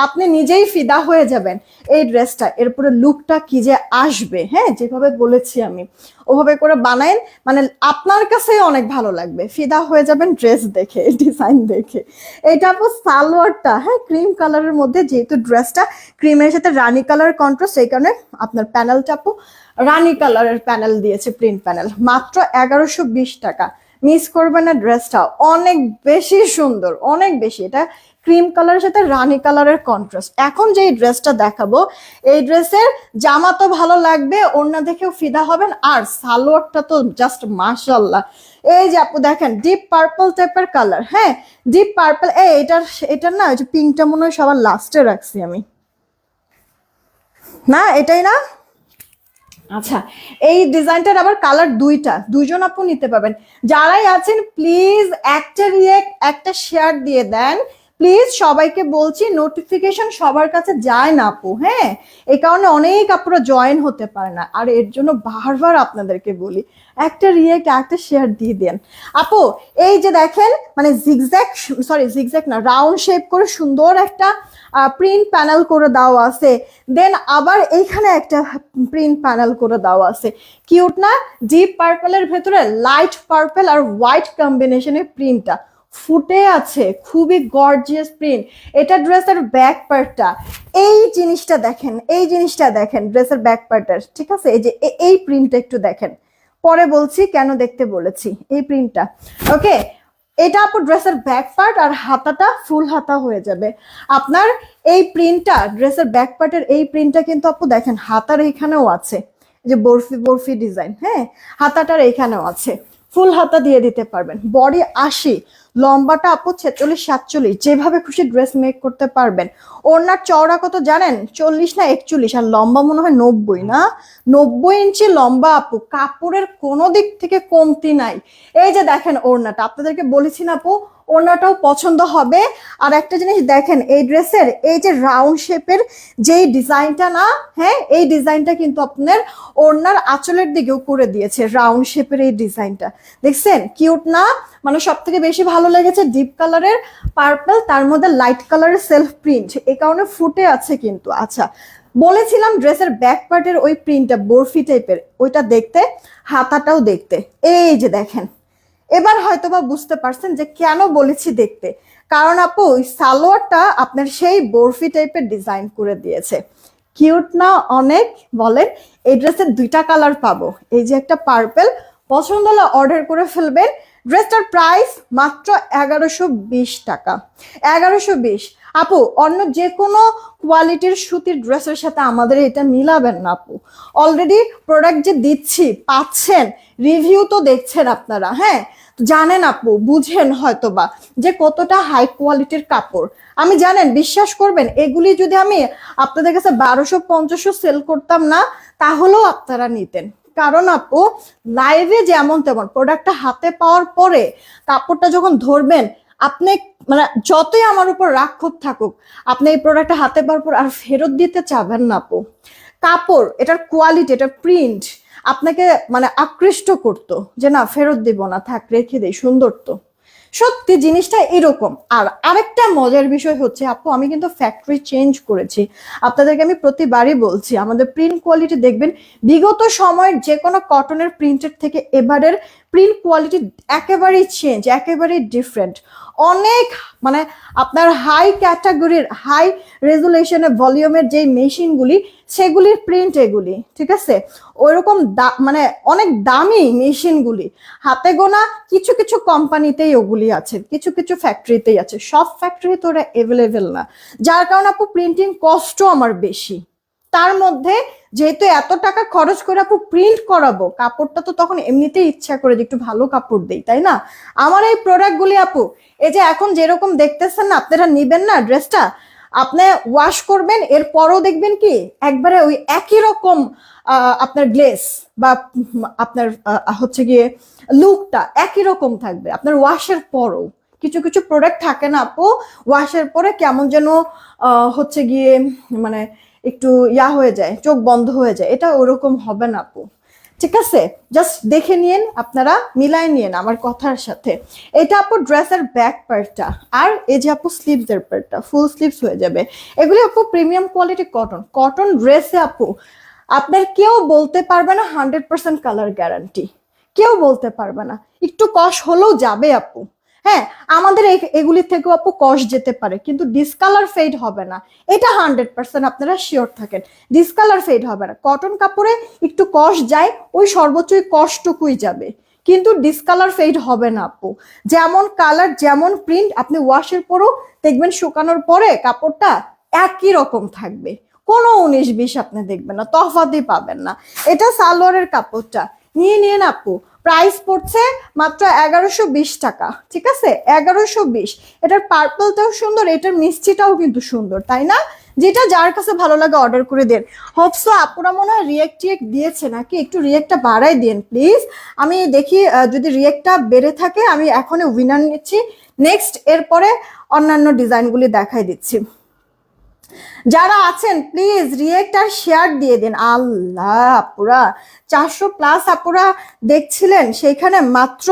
আপনি নিজেই ফিদা হয়ে যাবেন এই ড্রেসটা। এরপরে লুকটা কি যে আসবে, হ্যাঁ, যেভাবে বলেছি আমি ওভাবে করে বানাইন, মানে আপনার কাছে অনেক ভালো লাগবে, ফিদা হয়ে যাবেন ড্রেস দেখে, ডিজাইন দেখে। এটা আপু সালোয়ারটা, হ্যাঁ, ক্রিম কালারের মধ্যে, যেহেতু ড্রেসটা ক্রিমের সাথে রানী কালার কন্ট্রাস্ট, সেই কারণে আপনার প্যানেলটা আপু রানী কালারের প্যানেল দিয়েছে, প্রিন্ট প্যানেল, মাত্র 1120 টাকা। মিস করবেন না ড্রেসটা, অনেক বেশি সুন্দর, অনেক বেশি। এটা ক্রিম কালারের সাথে রানী কালারের কন্ট্রাস্ট। এখন যে ড্রেসটা দেখাবো, এই ড্রেসের জামা তো ভালো লাগবে, ওড়না দেখেও ফিদা হবেন, আর সালোয়ারটা তো জাস্ট মাশাআল্লাহ। এই যে আপু দেখেন ডিপ পার্পল টাইপের কালার, হ্যাঁ ডিপ পার্পল। এটার না ওই যে পিঙ্কটা মনে হয় সবার লাস্টে রাখছি আমি, না এটাই না? আচ্ছা, এই ডিজাইনটার আবার কালার দুইজন আপু নিতে পারবেন। যারাই আছেন প্লিজ একটা রিয়েক্ট একটা শেয়ার দিয়ে দেন প্লিজ। সবাইকে বলছি নোটিফিকেশন সবার কাছে যায় না আপু, হ্যাঁ এই কারণে অনেক আপুরা জয়েন হতে পারে না, আর এর জন্য বারবার আপনাদেরকে বলি একটা রিয়েক্ট একটা শেয়ার দিয়ে দেন আপু। এই যে দেখেন মানে জিগজ্যাগ না, রাউন্ড শেপ করে সুন্দর একটা প্রিন্ট প্যানেল করে দেওয়া আছে, দেন আবার এইখানে একটা প্রিন্ট প্যানেল করে দেওয়া আছে, কিউট না? ডিপ পার্পলের ভেতরে লাইট পার্পল আর হোয়াইট কম্বিনেশনের প্রিন্টটা ফুটে আছে, খুবই গর্জিয়াস প্রিন্ট। এটা ড্রেসের ব্যাক পার্টটা, এই জিনিসটা দেখেন, এই জিনিসটা দেখেন ড্রেসের ব্যাক পার্টটা, ঠিক আছে? এই যে এই প্রিন্টটা একটু দেখেন, পরে বলছি কেন দেখতে বলেছি এই প্রিন্টটা। ওকে, এটা আপু ড্রেসের ব্যাক পার্ট, আর হাতাটা ফুল হাতা হয়ে যাবে আপনার। এই প্রিন্টটা ড্রেসের ব্যাক পার্টের এই প্রিন্টটা কিন্তু আপু দেখেন হাতার এইখানেও আছে, যে বরফি বরফি ডিজাইন, হ্যাঁ হাতাটার এইখানেও আছে, ফুল হাতা দিয়ে দিতে পারবেন। বডি 80, লম্বাটা আপু 46-47, যেভাবে খুশি ড্রেস মেক করতে পারবেন। ওড়নার চওড়া কত জানেন? 40 না 41, আর লম্বা মনে হয় 90 না, 90 ইঞ্চি লম্বা আপু, কাপড়ের কোনো দিক থেকে কমতি নাই। এই যে দেখেন ওড়নাটা, আপনাদেরকে বলেছি না আপু ওড়নাটাও পছন্দ হবে। আর একটা জিনিস দেখেন এই ড্রেসের এই যে রাউন্ড শেপের যেই ডিজাইনটা না, হ্যাঁ এই ডিজাইনটা কিন্তু আপনার ওড়নার আঁচলের দিকেও করে দিয়েছে, রাউন্ড শেপের এই ডিজাইনটা দেখছেন কিউট না? মানে সব থেকে বেশি ভালো লেগেছে ডিপ কালারের পার্পল, তার মধ্যে লাইট কালারের সেলফ প্রিন্ট, এই কারণে ফুটে আছে কিন্তু। আচ্ছা বলেছিলাম ড্রেসের ব্যাক পার্টের ওই প্রিন্টটা বরফি টাইপের, ওইটা দেখতে, হাতাটাও দেখতে। এই যে দেখেন, এবার হয়তোবা বুঝতে পারছেন যে কেন বলেছি দেখতে, কারণ আপু ওই সালোয়ারটা আপনার সেই বরফি টাইপের ডিজাইন করে দিয়েছে। কিউট না অনেক? বলেন। এই ড্রেসের দুইটা কালার পাবো, এই যে একটা পার্পল, পছন্দ হলে অর্ডার করে ফেলবেন। ড্রেসটার প্রাইস মাত্র 1120 টাকা, 1120। আপু অন্য যে কোনো কোয়ালিটির সুতির ড্রেসের সাথে আমাদের এটা মিলাবেন না আপু। অলরেডি প্রোডাক্ট যে দিচ্ছি পাচ্ছেন, রিভিউ তো দেখছেন আপনারা, হ্যাঁ জানেন আপু, বুঝেন হয়তোবা যে কতটা হাই কোয়ালিটির কাপড়। আমি জানেন, বিশ্বাস করবেন এগুলি যদি আমি আপনাদের কাছে 1200-1500 সেল করতাম না, তাহলেও আপনারা নিতেন। কারণ আপু লাইভে যেমন তেমন, প্রোডাক্টটা হাতে পাওয়ার পরে কাপড়টা যখন ধরবেন, আপনি মানে যতই আমার উপর রাগ ক্ষোভ থাকুক, আপনি এই প্রোডাক্টটা হাতে পাওয়ার পর আর ফেরত দিতে চাবেন না আপু। কাপড়, এটার কোয়ালিটি, এটার প্রিন্ট আপনাকে মানে আকৃষ্ট করতো যে না ফেরত দিব না, থাক রেখে দেই, সুন্দর তো। সত্যি জিনিসটা এরকম। আর আরেকটা মজার বিষয় হচ্ছে আপু, আমি কিন্তু ফ্যাক্টরি চেঞ্জ করেছি, আপনাদেরকে আমি প্রতিবারই বলছি আমাদের প্রিন্ট কোয়ালিটি দেখবেন বিগত সময়ের যে কোনো কটনের প্রিন্টের থেকে এবারের প্রিন্ট কোয়ালিটি একেবারেই চেঞ্জ, একেবারেই ডিফারেন্ট। অনেক মানে আপনার হাই ক্যাটাগরির হাই রেজুলেশনের ভলিউমের যেই মেশিনগুলি, সেগুলির প্রিন্ট এগুলি, ঠিক আছে? ওইরকম মানে অনেক দামি মেশিনগুলি, হাতে গোনা কিছু কিছু কোম্পানিতেই ওগুলি আছে, কিছু কিছু ফ্যাক্টরিতেই আছে, সব ফ্যাক্টরিতে ওরা অ্যাভেলেবেল না, যার কারণে আপু প্রিন্টিং কস্টও আমার বেশি। তার মধ্যে যেহেতু এত টাকা খরচ করে আপু প্রিন্ট করাবো, কাপড়টা তো তখন এমনিতেই ইচ্ছা করে যে একটু ভালো কাপড় দেই, তাই না? আমার এই প্রোডাক্টগুলি আপু এই যে এখন যেরকম দেখতেছেন না, আপনারা নিবেন না ড্রেসটা, আপনি ওয়াশ করবেন, এরপরও দেখবেন কি একবারে ওই একই রকম আপনার গ্লেস বা আপনার হচ্ছে গিয়ে লুকটা একই রকম থাকবে আপনার ওয়াশের পরও। কিছু কিছু প্রোডাক্ট থাকে না আপু, ওয়াশের পরে কেমন যেন হচ্ছে গিয়ে মানে একটু হয়ে যায়, চোখ বন্ধ হয়ে যায়, এটা ওরকম হবে না আপু, ঠিক আছে? জাস্ট দেখে নিন, আপনারা মিলাই নিন আমার কথার সাথে। এটা আপু ড্রেসের ব্যাক পার্টটা, আর এই যে আপু স্লিভসের পার্টটা ফুল স্লিভস হয়ে যাবে। এগুলি আপু প্রিমিয়াম কোয়ালিটি কটন, কটন ড্রেসে আপু আপনার কেউ বলতে পারবে না 100% কালার গ্যারান্টি, কেউ বলতে পারবে না, একটু কষ হলেও যাবে আপু। হ্যাঁ আমাদের এগুলির থেকেও আপু কষ যেতে পারে, কিন্তু ডিসকালার ফেড হবে না, এটা 100% আপনারা শিওর থাকেন, ডিসকালার ফেড হবে না। কটন কাপড়ে একটু কষ যায়, ওই সর্বোচ্চ কষ্টটুকুই যাবে, কিন্তু ডিসকালার ফেড হবে না আপু। যেমন কালার যেমন প্রিন্ট আপনি ওয়াশের পরও দেখবেন শুকানোর পরে কাপড়টা একই রকম থাকবে, কোনো 19-20 আপনি দেখবেন না, তফাতই পাবেন না। এটা সালোয়ারের কাপড়টা নিয়ে নিন আপু, প্রাইস পড়ছে মাত্র 1120 টাকা, ঠিক আছে 1120। এটার পার্পলটাও সুন্দর, এটার মিষ্টিটাও কিন্তু সুন্দর, তাই না? যেটা যার কাছে ভালো লাগে অর্ডার করে দেন। হোপসো আপুরা মনে হয় রিয়েক্ট দিয়েছে নাকি, একটু রিয়েক্টটা বাড়াই দেন প্লিজ। আমি দেখি যদি রিয়েক্টটা বেড়ে থাকে আমি এখনই উইনার নিচ্ছি, নেক্সট এরপরে অন্যান্য ডিজাইনগুলি দেখাই দিচ্ছি। যারা আছেন প্লিজ রিয়েক্ট আর শেয়ার দিয়ে দিন। আল্লাহ আপুরা 400+ আপুরা দেখছিলেন, সেইখানে মাত্র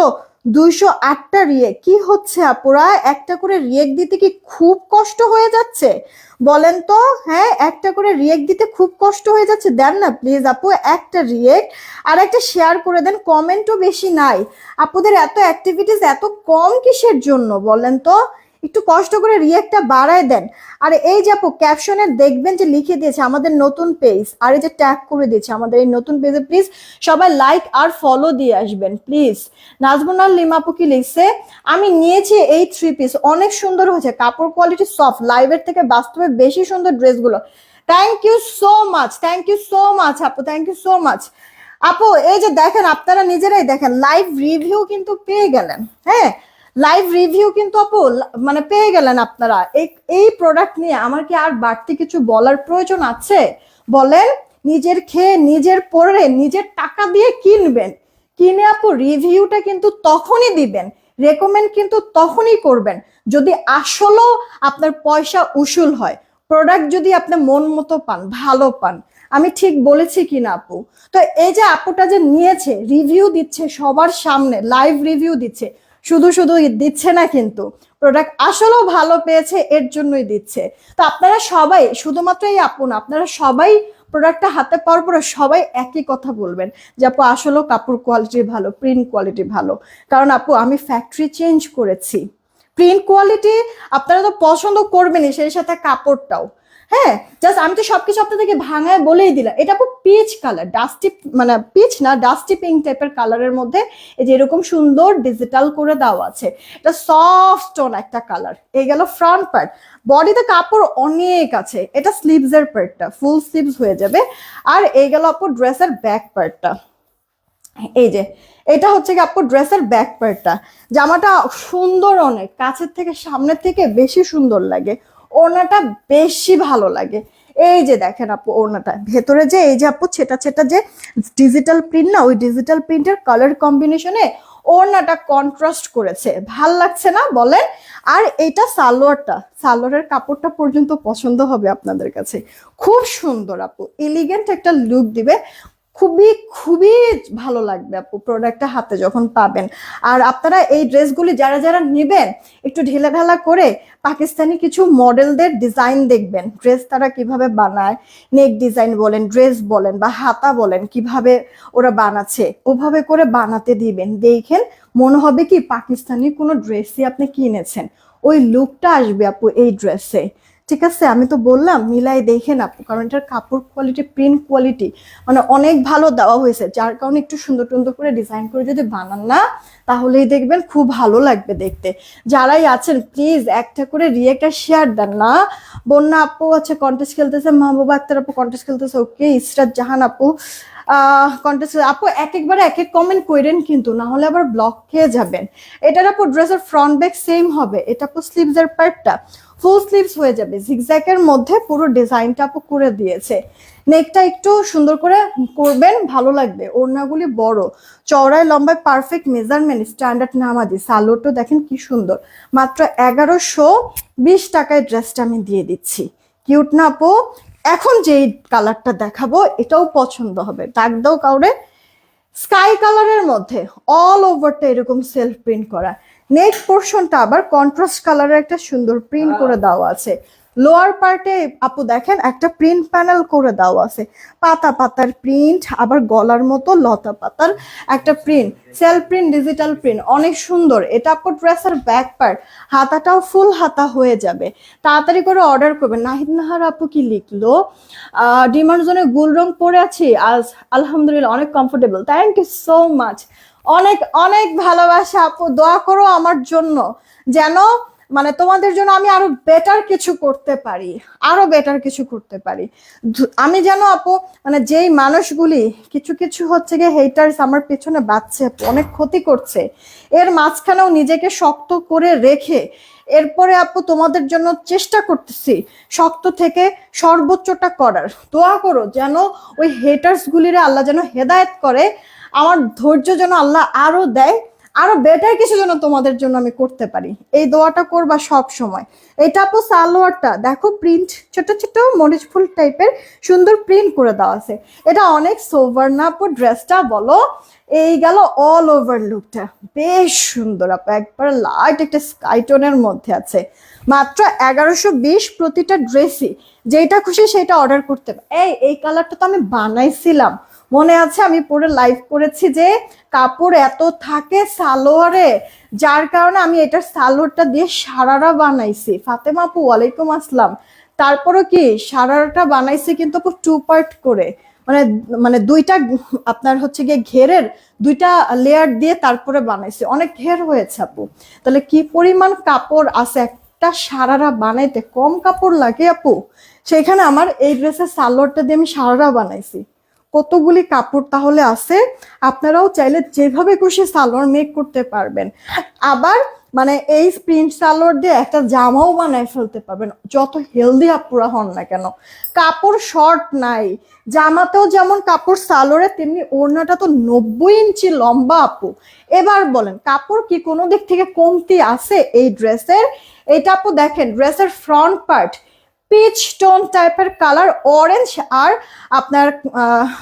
208টা রিয়েক্ট। কি হচ্ছে আপুরা, একটা করে রিয়েক্ট দিতে কি খুব কষ্ট হয়ে যাচ্ছে বলেন তো? হ্যাঁ, একটা করে রিয়েক্ট দিতে খুব কষ্ট হয়ে যাচ্ছে, দেন না প্লিজ আপু একটা রিয়েক্ট আর একটা শেয়ার করে দেন। কমেন্টও বেশি নাই আপুদের, এত অ্যাক্টিভিটিস এত কম কিসের জন্য বলেন তো? একটু কষ্ট করে রিয়েক্টটা বাড়ায় দেন। আর এই যে আপু ক্যাপশনে দেখবেন যে লিখে দিয়েছে আমাদের নতুন পেজ, আর এই যে ট্যাগ করে দিয়েছে আমাদের এই নতুন পেজে, প্লিজ সবাই লাইক আর ফলো দিয়ে আসবেন প্লিজ। নাজমুনাল লিমাপু কি লিখছে, আমি নিয়েছি এই 3 পিস, অনেক সুন্দর হয়েছে, কাপড় কোয়ালিটি সফট, লাইভের থেকে বাস্তবে বেশি সুন্দর ড্রেসগুলো। Thank you so much, thank you so much আপু, থ্যাংক ইউ সো মাচ আপু। এই যে দেখেন আপনারা নিজেরাই দেখেন, লাইভ রিভিউ কিন্তু পেয়ে গেলেন। হ্যাঁ, লাইভ রিভিউ কিন্তু আপু মানে পেয়ে গেলেন আপনারা। এই প্রোডাক্ট নিয়ে আমার কি আর বাড়তি কিছু বলার প্রয়োজন আছে বলেন? নিজের খেয়ে নিজের পরে নিজের টাকা দিয়ে কিনবেন, কিনে আপু রিভিউটা কিন্তু তখনই দিবেন, রেকমেন্ড কিন্তু তখনই করবেন যদি আসলেও আপনার পয়সা উসুল হয়, প্রোডাক্ট যদি আপনি মন মতো পান, ভালো পান। আমি ঠিক বলেছি কিনা আপু? তো এই যে আপুটা যে নিয়েছে, রিভিউ দিচ্ছে সবার সামনে, লাইভ রিভিউ দিচ্ছে, শুধু শুধু দিচ্ছে না কিন্তু, প্রোডাক্ট আসলেও ভালো পেয়েছে এর জন্যই দিচ্ছে। তো আপনারা সবাই, শুধুমাত্র এই আপু না, আপনারা সবাই প্রোডাক্টটা হাতে পাওয়ার পরে সবাই একই কথা বলবেন যে আপু আসলেও কাপড় কোয়ালিটি ভালো, প্রিন্ট কোয়ালিটি ভালো। কারণ আপু আমি ফ্যাক্টরি চেঞ্জ করেছি, প্রিন্ট কোয়ালিটি আপনারা তো পছন্দ করবেনই, সেই সাথে কাপড়টাও। হ্যাঁ, জাস্ট আমি তো সবকিছু আপনাদেরকে ভাঙায় বলেই দিলাম। এটা খুব পিচ কালার, ডাস্টি মানে পিচ না, ডাস্টি পিঙ্ক টাইপের কালারের মধ্যে এই যে এরকম সুন্দর ডিজিটাল করে দেওয়া আছে। এটা সফট টোন একটা কালার। এই গেল ফ্রন্ট পার্ট, বডিতে কাপড় অনেক আছে। এটা স্লিভস এর পার্টটা, ফুল স্লিভস হয়ে যাবে। আর এই গেল আপু ড্রেসের ব্যাক পার্টটা। এই যে এটা হচ্ছে কি আপু ড্রেসের ব্যাক পার্টটা। জামাটা সুন্দর, অনেক কাছের থেকে সামনের থেকে বেশি সুন্দর লাগে, ওড়নাটা বেশি ভালো লাগে। এই যে দেখেন আপু ওড়নাটা ভেতরে যে এই যে আপু ছেটা ছেটা যে ডিজিটাল প্রিন্ট না, ওই ডিজিটাল প্রিন্টের কালার কম্বিনেশনে ওড়নাটা কন্ট্রাস্ট করেছে, ভাল লাগছে না বলেন? আর এইটা সালোয়ারটা, সালোয়ারের কাপড়টা পর্যন্ত পছন্দ হবে আপনাদের কাছে, খুব সুন্দর আপু, এলিগেন্ট একটা লুক দিবে, খুবই খুবই ভালো লাগবে আপু প্রোডাক্টটা হাতে যখন পাবেন। আর আপনারা এই ড্রেসগুলি যারা যারা নেবেন একটু ঢিলা ঢালা করে পাকিস্তানি কিছু মডেলদের ডিজাইন দেখবেন, ড্রেস তারা কিভাবে বানায়, নেক ডিজাইন বলেন, ড্রেস বলেন বা হাতা বলেন, কিভাবে ওরা বানাচ্ছে, ওভাবে করে বানাতে দিবেন। দেখেন মনে হবে কি পাকিস্তানি কোনো ড্রেসই আপনি কিনেছেন, ওই লুকটা আসবে আপু এই ড্রেসে। ঠিক আছে, আমি তো বললাম মিলাই দেখেন আপু, কারণ এটার কাপড় কোয়ালিটি, প্রিন্ট কোয়ালিটি মানে অনেক ভালো দেওয়া হয়েছে, যার কারণে একটু সুন্দর সুন্দর করে ডিজাইন করে যদি বানান না তাহলেই দেখবেন খুব ভালো লাগবে দেখতে। যারাই আছেন প্লিজ একটা করে রিয়েক্ট আর শেয়ার দেন না। বন্যা আপু আছে কন্টেস্ট খেলতেছে, মাহবুবা আক্তার আপু কন্টেস্ট খেলতেছে, ওকে ইসরাত জাহান আপু কন্টেস্ট আপু, একবারে এক এক কমেন্ট করেন কিন্তু, না হলে আবার ব্লক খেয়ে যাবেন। এটার আপু ড্রেসের ফ্রন্ট ব্যাক সেম হবে, এটা আপু স্লিভস এর পার্টটা ফুল স্লিভস হয়ে যাবে, জিগজ্যাগের মধ্যে পুরো ডিজাইনটা আপু করে দিয়েছে। নেকটা একটু সুন্দর করে করবেন, ভালো লাগবে। ওড়নাগুলি বড়, চওড়ায় লম্বায় পারফেক্ট মেজারমেন্ট, স্ট্যান্ডার্ড নামাজি। সালোয়ারটা দেখেন কি সুন্দর, মাত্র 1120 টাকায় ড্রেসটা আমি দিয়ে দিচ্ছি। কিউট না আপু? এখন যেই কালারটা দেখাবো এটাও পছন্দ হবে, ডাক দাও কাউরে। স্কাই কালারের মধ্যে অল ওভারটা এরকম সেলফ প্রিন্ট করা, নেক পোর্শনটা আবার কন্ট্রাস্ট কালারের একটা সুন্দর প্রিন্ট করে দেওয়া আছে। লোয়ার পার্টে আপু দেখেন একটা প্রিন্ট প্যানেল করে দেওয়া আছে, পাতা পাতার প্রিন্ট, আবার গলার মতো লতা পাতার একটা print, self print, digital print, অনেক সুন্দর। এটা আপু ড্রেসের ব্যাক পার্ট, হাতাটাও ফুল হাতা হয়ে যাবে। তাড়াতাড়ি করে অর্ডার করবেন। নাহিদ নাহার আপু কি লিখলো, ডিমান্ড জোনে গুল রং পরে আছি আজ, আলহামদুলিল্লাহ অনেক comfortable, thank you so much. অনেক অনেক ভালোবাসা আপু, দোয়া করো আমার জন্য যেন মানে তোমাদের জন্য আমি আরো বেটার কিছু করতে পারি, আরো বেটার কিছু করতে পারি। আমি যেন আপু মানে যেই মানুষগুলি কিছু কিছু হচ্ছে গিয়ে হেটার্স আমার পেছনে বাঁচছে, অনেক ক্ষতি করছে, এর মাঝখানেও নিজেকে শক্ত করে রেখে এরপরে আপু তোমাদের জন্য চেষ্টা করতেছি শক্ত থেকে সর্বোচ্চটা করার। দোয়া করো যেন ওই হেটার্স গুলিরে আল্লাহ যেন হেদায়েত করে, আমার ধৈর্য যেন আল্লাহ আরো দেয়, আরো বেটার কিছু যেন তোমাদের জন্য আমি করতে পারি, এই দোয়াটা করবা সব সময়। এটা আপু সালোয়ারটা দেখো, প্রিন্ট ছোট ছোট মরিচ ফুল টাইপের সুন্দর প্রিন্ট করে দেওয়া আছে। এটা অনেক সোভার না আপু, ড্রেসটা বলো। এই গেল অল ওভার লুকটা, বেশ সুন্দর আপু, একবার লাইট একটা স্কাই টোনের মধ্যে আছে। মাত্র 1120 প্রতিটা ড্রেসই, যেটা খুশি সেটা অর্ডার করতে পারো। এই কালারটা তো আমি বানাইছিলাম, মনে আছে? আমি পরে লাইভ করেছি যে কাপড় এত থাকে সালোয়ারে, যার কারণে আমি এটার সালোয়ারটা দিয়ে সারারা বানাইছি। ফাতেমা আপু ওয়ালাইকুম আসসালাম। তারপরও কি সারারাটা বানাইছি কিন্তু আপু 2 পার্ট করে, মানে মানে দুইটা আপনার হচ্ছে গিয়ে ঘেরের দুইটা লেয়ার দিয়ে তারপরে বানাইছি, অনেক ঘের হয়েছে আপু। তাহলে কি পরিমাণ কাপড় আছে একটা সারারা বানাইতে, কম কাপড় লাগে আপু? সেখানে আমার এই ড্রেসের সালোয়ারটা দিয়ে আমি সারারা বানাইছি, কতগুলি কাপড় তাহলে আছে। আপনারাও চাইলে যেভাবে খুশি সালোয়ার মেক করতে পারবেন। আবার মানে এই প্রিন্ট সালোয়ার দিয়ে একটা জামাও বানায় ফেলতে পারবেন, যত হেলদি আপুরা হন না কেন। কাপড় শর্ট নাই, জামাতেও যেমন কাপড় সালোয়ারে তেমনি ওড়নাটা তো 90 ইঞ্চি লম্বা আপু। এবার বলেন কাপড় কি কোনো দিক থেকে কমতি আছে এই ড্রেসের? এটা আপু দেখেন, ড্রেসের ফ্রন্ট পার্ট পিচ টোন টাইপের কালার, অরেঞ্জ আর আপনার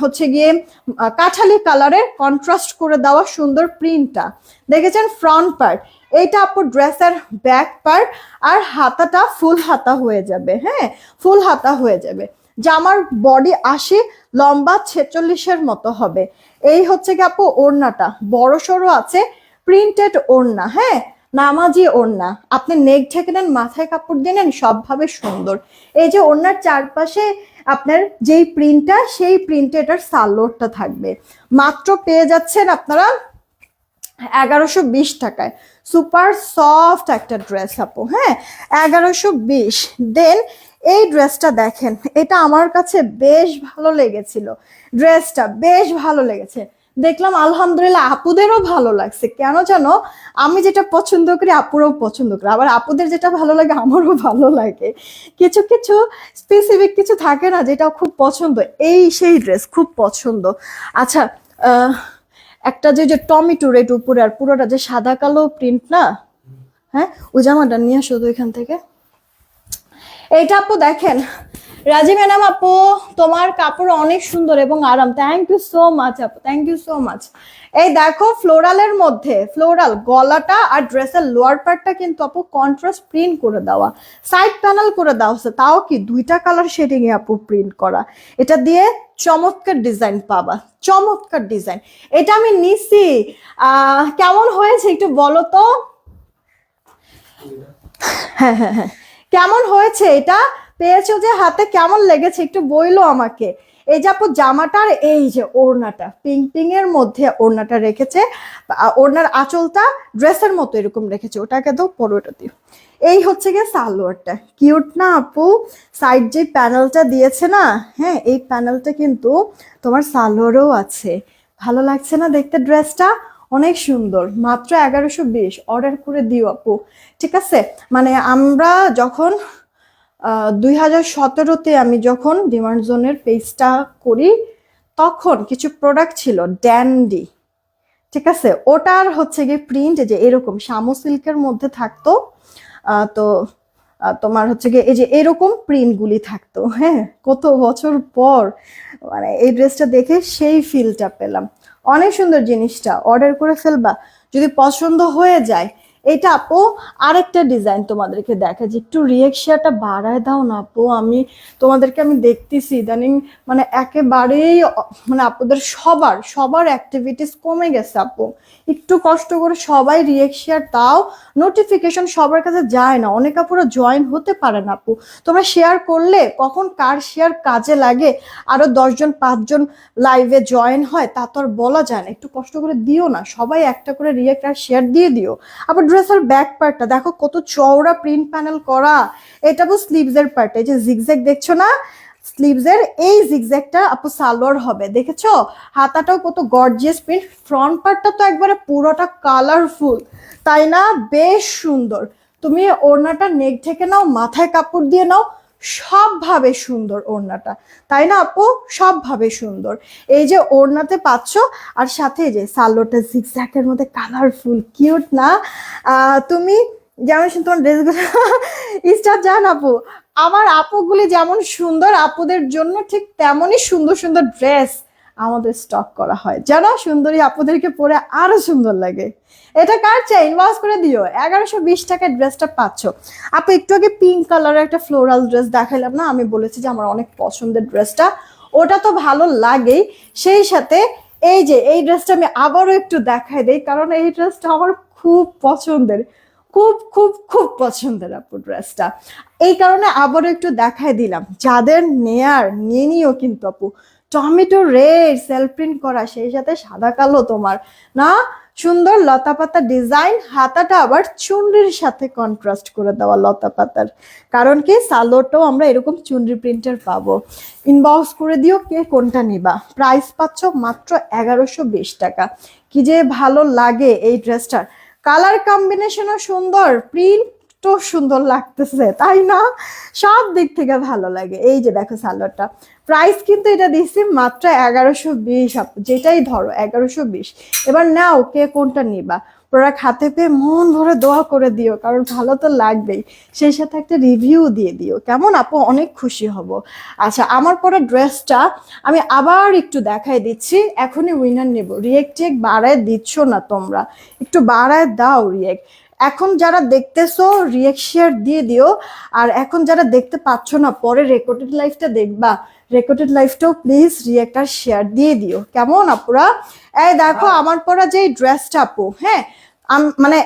হচ্ছে গিয়ে কাঠালি কালারের কন্ট্রাস্ট করে দেওয়া সুন্দর প্রিন্টটা দেখেছেন ফ্রন্ট পার্ট। এইটা আপু ড্রেসের ব্যাক পার্ট, আর হাতাটা ফুল হাতা হয়ে যাবে। হ্যাঁ, ফুল হাতা হয়ে যাবে। জামার বডি 80, লম্বা 46-এর মতো হবে। এই হচ্ছে কি আপু ওড়নাটা বড় সড়ো আছে, প্রিন্টেড ওড়না। হ্যাঁ, নামাজি ওড়না, আপনি নেক ঢেকে নেন, মাথায় কাপড় দিয়ে নেন, সবভাবে সুন্দর। এই যে ওড়নার চারপাশে আপনার যেই প্রিন্টটা, সেই প্রিন্টে এটার সালোয়ারটা থাকবে। মাত্র পেয়ে যাচ্ছেন আপনারা 1120 টাকায়, সুপার সফট একটা ড্রেস আপু। হ্যাঁ, 1120। দেন এই ড্রেসটা দেখেন, এটা আমার কাছে বেশ ভালো লেগেছিল, ড্রেসটা বেশ ভালো লেগেছে। দেখলাম আলহামদুলিল্লাহ আপুদেরও ভালো লাগছে, কেন জানো আমি যেটা পছন্দ করি আপুরাও পছন্দ করে, আবার আপুদের যেটা ভালো লাগে আমারও ভালো লাগে। কিছু কিছু স্পেসিফিক কিছু থাকে না যেটা খুব পছন্দ, এই সেই ড্রেস খুব পছন্দ। আচ্ছা, একটা যে যে টমেটো রেড উপরে আর পুরোটা যে সাদা কালো প্রিন্ট না, হ্যাঁ ওই জামাটা নিয়ে আসো তো এখান থেকে। এইটা আপু দেখেন, রাজি ম্যাডাম আপু তোমার কাপড় অনেক সুন্দর এবং আরাম, থ্যাংক ইউ সো মাচ আপু, থ্যাংক ইউ সো মাচ। এই দেখো ফ্লোরালের মধ্যে, ফ্লোরাল গলাটা আর ড্রেসের লোয়ার পার্টটা কিন্তু আপু কন্ট্রাস্ট প্রিন্ট করে দেওয়া, সাইড প্যানেল করে দেওয়া হচ্ছে, তাও কি দুইটা কালার শেডিং এ আপু প্রিন্ট করা। এটা দিয়ে চমৎকার ডিজাইন পাবা, চমৎকার ডিজাইন। এটা আমি নিছি, কেমন হয়েছে একটু বলো তো? হ্যাঁ হ্যাঁ হ্যাঁ, কেমন হয়েছে এটা? পেয়েছো যে হাতে, কেমন লেগেছে একটু বইলো আমাকে। এই যে আপু জামাটার এই যে ওড়নাটা পিঙ্ক পিঙ্ক এর মধ্যে ওড়নাটা রেখেছে, ওড়নার আঁচলটা ড্রেসের মতো এরকম রেখেছে, ওটাকে দাও পরোটা দিও। এই হচ্ছে গিয়ে সালোয়ারটা, কিউট না আপু? সাইড যে প্যানেলটা দিয়েছে না, হ্যাঁ এই প্যানেলটা কিন্তু তোমার সালোয়ারও আছে। ভালো লাগছে না দেখতে ড্রেসটা? অনেক সুন্দর। মাত্র 1120, অর্ডার করে দিও আপু, ঠিক আছে? মানে আমরা যখন 2017-তে আমি যখন ডিমান্ড জোনের পেজটা করি, তখন কিছু প্রোডাক্ট ছিল ড্যান্ডি, ঠিক আছে? ওটার হচ্ছে গিয়ে প্রিন্ট যে এরকম শামু সিল্কের মধ্যে থাকতো, তো তোমার হচ্ছে গিয়ে এই যে এরকম প্রিন্টগুলি থাকতো। হ্যাঁ, কত বছর পর মানে এই ড্রেসটা দেখে সেই ফিলটা পেলাম। অনেক সুন্দর জিনিসটা, অর্ডার করে ফেলবা যদি পছন্দ হয়ে যায়। এটা আপু আরেকটা ডিজাইন তোমাদেরকে দেখা যে একটু রিয়েকশনটা বাড়ায় দাও না আপু, আমি দেখতেছি ইদানিং মানে একেবারেই মানে আপুদের সবার সবার অ্যাক্টিভিটিস কমে গেছে আপু। একটু কষ্ট করে সবাই রিয়েকশন দাও, নোটিফিকেশন সবার কাছে যায় না, অনেক আপুরা জয়েন হতে পারে না আপু। তোমরা শেয়ার করলে কখন কার শেয়ার কাজে লাগে, আরো 10 জন 5 জন লাইভে জয়েন হয় তা তো আর বলা যায় না। একটু কষ্ট করে দিও না, সবাই একটা করে রিয়েক্ট আর শেয়ার দিয়ে দিও। আবার ড্রেসের ব্যাক পার্টটা দেখো কত চওড়া প্রিন্ট প্যানেল করা। এটা তো স্লিভস এর পার্ট, এই যে জিগজ্যাগ দেখছো না, স্লিভস এর এই জিগজ্যাগটা আপু সালোয়ার হবে, দেখেছো? হাতাটাও কত গর্জিয়াস প্রিন্ট, ফ্রন্ট পার্টটা তো একবারে পুরোটা কালারফুল, তাই না? বেশ সুন্দর। তুমি ওড়নাটা নেক থেকে নাও, মাথায় কাপড় দিয়ে নাও, সবভাবে সুন্দর ওড়নাটা, তাই না আপু? সবভাবে সুন্দর। এই যে ওড়নাতে পাচ্ছ, আর সাথে যে সালোয়ারটা জিগজ্যাগের মধ্যে কালারফুল, কিউট না? তুমি যেমন তোমার ড্রেসগুলো স্টার জান আপু, আমার আপুগুলি যেমন সুন্দর, আপুদের জন্য ঠিক তেমনই সুন্দর সুন্দর ড্রেস আমাদের স্টক করা হয়, জানো? সুন্দরী আপুদেরকে পরে আরো সুন্দর লাগে। এটা কার চাই ইনবক্স করে দিও। 1120 টাকায় ড্রেসটা পাচ্ছ আপু। একটু আগে পিঙ্ক কালারের একটা ফ্লোরাল ড্রেস দেখাইলাম না, আমি বলেছি যে আমার অনেক পছন্দের ড্রেসটা, ওটা তো ভালো লাগেই, সেই সাথে এই যে এই ড্রেসটা আমি আবারও একটু দেখাই দেই, কারণ এই ড্রেসটা আমার খুব পছন্দের, খুব খুব খুব পছন্দের আপু ড্রেসটা, এই কারণে আবারও একটু দেখাই দিলাম। যাদের নেয়ার নিয়ে নিও কিন্তু আপু। টমেটো রেড সেলফ প্রিন্ট করা, সেই সাথে সাদা কালো, তোমার না সুন্দর লতা পাতা ডিজাইন, হাতাটা আবার চুনরির সাথে কন্ট্রাস্ট করে দেওয়া লতা পাতার, কারণ কি সালোয়ারটাও আমরা এরকম চুনরি প্রিন্টের পাবো। ইনবক্স করে দিও কে কোনটা নিবা। প্রাইস পাচ্ছ মাত্র 1120 টাকা। কি যে ভালো লাগে এই ড্রেসটার, কালার কম্বিনেশনও সুন্দর, প্রিন্টও সুন্দর লাগতেছে, তাই না? সব দিক থেকে ভালো লাগে। এই যে দেখো সালোয়ারটা, প্রাইস কিন্তু এটা দিচ্ছি মাত্র 1120 আপু, যেটাই ধরো 1120। এবার নাও কে কোনটা নিবা। প্রোডাক্ট হাতে পেয়ে মন ভরে দোয়া করে দিও, কারণ ভালো তো লাগবেই, সেই সাথে একটা রিভিউ দিয়ে দিও, কেমন আপু? অনেক খুশি হব। আচ্ছা, আমার পরে ড্রেসটা আমি আবার একটু দেখাই দিচ্ছি, এখনই উইনার নেব। রিয়েক্ট টেক বাড়ায় দিচ্ছ না তোমরা, একটু বাড়ায় দাও রিয়েক্ট। এখন যারা দেখতেছো রিয়েক্ট শেয়ার দিয়ে দিও, আর এখন যারা দেখতে পাচ্ছ না পরে রেকর্ডেড লাইভটা দেখবা, রেকর্ডেড লাইভটাও প্লিজ রিয়েক্ট আর শেয়ার দিয়ে দিও, কেমন আপুরা? এই দেখো আমার পরা যে ড্রেসটা আপু, হ্যাঁ মানে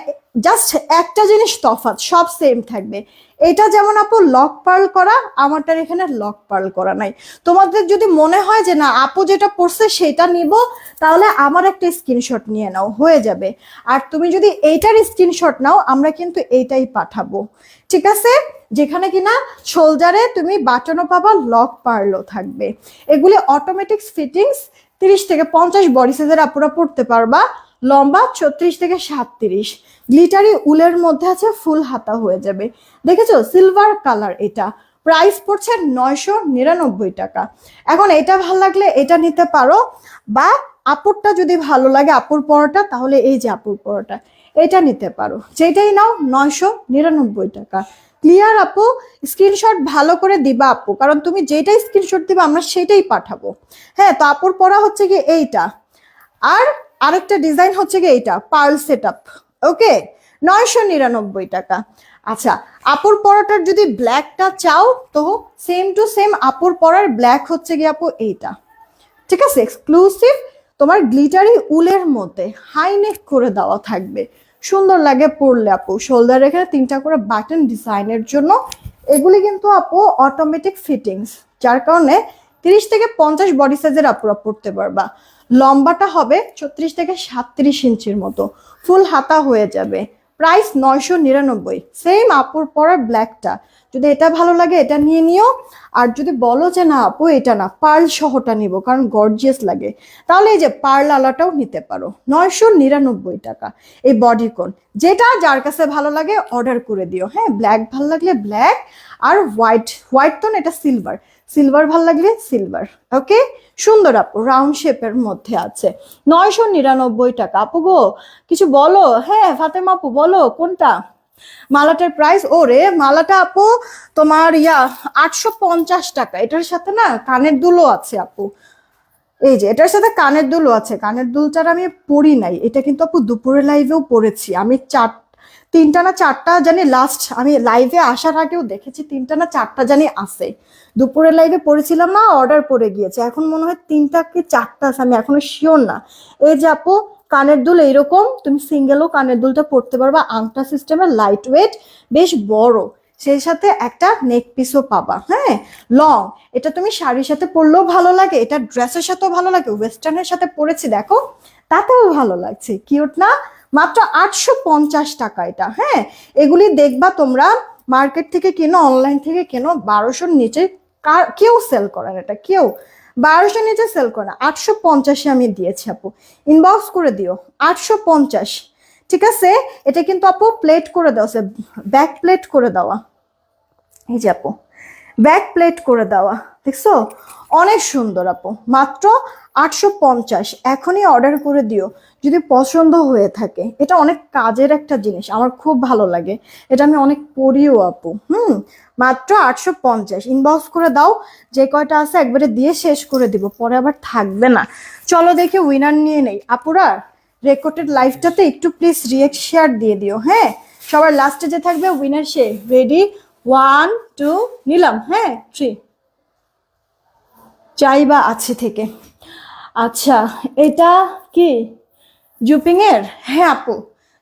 জাস্ট একটা জিনিস তফাৎ, সব সেম থাকবে। এটা যেমন আপু লক পার্ল করা, আমারটার এখানে লক পার্ল করা নাই। তোমাদের যদি মনে হয় যে না আপু যেটা পড়ছে সেটা নিব, তাহলে আমার একটা স্ক্রিনশট নিয়ে নাও, হয়ে যাবে। আর তুমি যদি এইটার স্ক্রিনশট নাও, আমরা কিন্তু এইটাই পাঠাবো, ঠিক আছে? যেখানে কিনা শোল্ডারে তুমি বাটনও পাবা, লক পার্লও থাকবে। এগুলি অটোমেটিক ফিটিংস, 30 থেকে 50 বডি সাইজের আপুরা পড়তে পারবা। লম্বা 34 থেকে 37, গ্লিটারি উলের মধ্যে আছে, ফুল হাতা হয়ে যাবে। দেখেছো সিলভার কালার, এটা প্রাইস পড়ছে 999 টাকা। এখন এটা ভালো লাগলে এটা নিতে পারো, বা আপুরটা যদি ভালো লাগে আপুর পরোটা, তাহলে এই যে আপুর পরোটা এটা নিতে পারো, যেটাই নাও 999 টাকা। ক্লিয়ার আপু? স্ক্রিনশট ভালো করে দিবা আপু, কারণ তুমি যেটাই স্ক্রিনশট দিবা আমরা সেটাই পাঠাবো। হ্যাঁ, তো আপুর পরা হচ্ছে কি এইটা, আর আরেকটা ডিজাইন হচ্ছে কি এইটা পার্ল সেট আপ, ওকে, 999 টাকা। আচ্ছা, আপুর পরাটার যদি ব্ল্যাকটা চাও তো সেম টু সেম আপুর পরার ব্ল্যাক হচ্ছে কি আপু এইটা, ঠিক আছে? এক্সক্লুসিভ তোমার গ্লিটারি উলের মধ্যে হাই নেক করে দেওয়া থাকবে, সুন্দর লাগে পরলে আপু। শোল্ডার এখানে 3টা করে বাটন ডিজাইনের জন্য, এগুলি কিন্তু আপু অটোমেটিক ফিটিংস, যার কারণে 30 থেকে 50 বডি সাইজের আপুরা পড়তে পারবা। লম্বাটা হবে 34 থেকে 37 ইঞ্চির মতো, ফুল হাতা হয়ে যাবে। প্রাইস 999, সেম আপুর পরার ব্ল্যাকটা। যদি এটা ভালো লাগে এটা নিয়ে নিও, আর যদি বলো যে না আপু এটা না পার্ল সহটা নিব কারণ গর্জিয়াস লাগে, তাহলে এই যে পার্ল আলাটাও নিতে পারো। 999 টাকা এই বডিকন, যেটা যার কাছে ভালো লাগে অর্ডার করে দিও। হ্যাঁ, ব্ল্যাক ভালো লাগলে ব্ল্যাক, আর হোয়াইট তো না, এটা সিলভার, সিলভার ভাল লাগলে সিলভার, ওকে? সুন্দর আপু, রাউন্ড শেপের মধ্যে আছে, 999 টাকা। আপু গো কিছু বলো। হ্যাঁ ফাতেমা আপু বলো কোনটা মালাটার প্রাইস? ওরে মালাটা আপু তোমার 850 টাকা। এটার সাথে না কানের দুলও আছে আপু, এই যে এটার সাথে কানের দুলও আছে। কানের দুলটার আমি পরি নাই, এটা কিন্তু আপু দুপুরে লাইভেও পরেছি আমি, 3টা না 4টা জানি, লাস্ট আমি লাইভে আসার আগেও দেখেছি 3টা না 4টা জানি আছে। দুপুরের লাইভে পড়েছিলাম না, অর্ডার পড়ে গিয়েছে, এখন মনে হয় 3টা কি 4টা আছে, আমি এখনো শিওর না। এই যে আপু কানের দুল এইরকম, তুমি সিঙ্গেলও কানের দুলটা পরতে পারবা, আংটা সিস্টেমের, লাইট ওয়েট, বেশ বড়, সেই সাথে একটা নেক পিসও পাবা। হ্যাঁ, লং, এটা তুমি শাড়ির সাথে পরলেও ভালো লাগে, এটা ড্রেসের সাথেও ভালো লাগে, ওয়েস্টার্নের সাথে পরেছি দেখো তাতেও ভালো লাগছে, কিউট না? মাত্র 850 টাকা এটা। হ্যাঁ, এগুলি দেখবা তোমরা মার্কেট থেকে কেনো, অনলাইন থেকে কেনো, 1200-র নিচে কেউ সেল করেন, এটা কেউ 1200-র নিচে সেল করে না। 850-এ আমি দিয়েছি আপু, ইনবক্স করে দিও 850। ঠিক আছে, এটা কিন্তু আপু প্লেট করে দেওয়া, ব্যাক প্লেট করে দেওয়া, এই যে আপু ব্যাক প্লেট করে দেওয়া, দেখছো? অনেক সুন্দর আপু, মাত্র 850। এখনই অর্ডার করে দিও যদি পছন্দ হয়ে থাকে। এটা অনেক কাজের একটা জিনিস, আমার খুব ভালো লাগে, এটা আমি অনেক পরিও আপু। মাত্র 850, ইনবক্স করে দাও, যে কয়টা আছে একবারে দিয়ে শেষ করে দিব, পরে আবার থাকবে না। চলো দেখে উইনার নিয়ে নেই আপুরা। রেকর্ডেড লাইভটাতে একটু প্লিজ রিয়েক্ট শেয়ার দিয়ে দিও। হ্যাঁ, সবার লাস্টে যে থাকবে উইনার সে। রেডি, 1 2 নিলাম। হ্যাঁ, 3 চাইবা আছে থেকে। আচ্ছা, এটা কি জুপিং এর? হ্যাঁ আপু,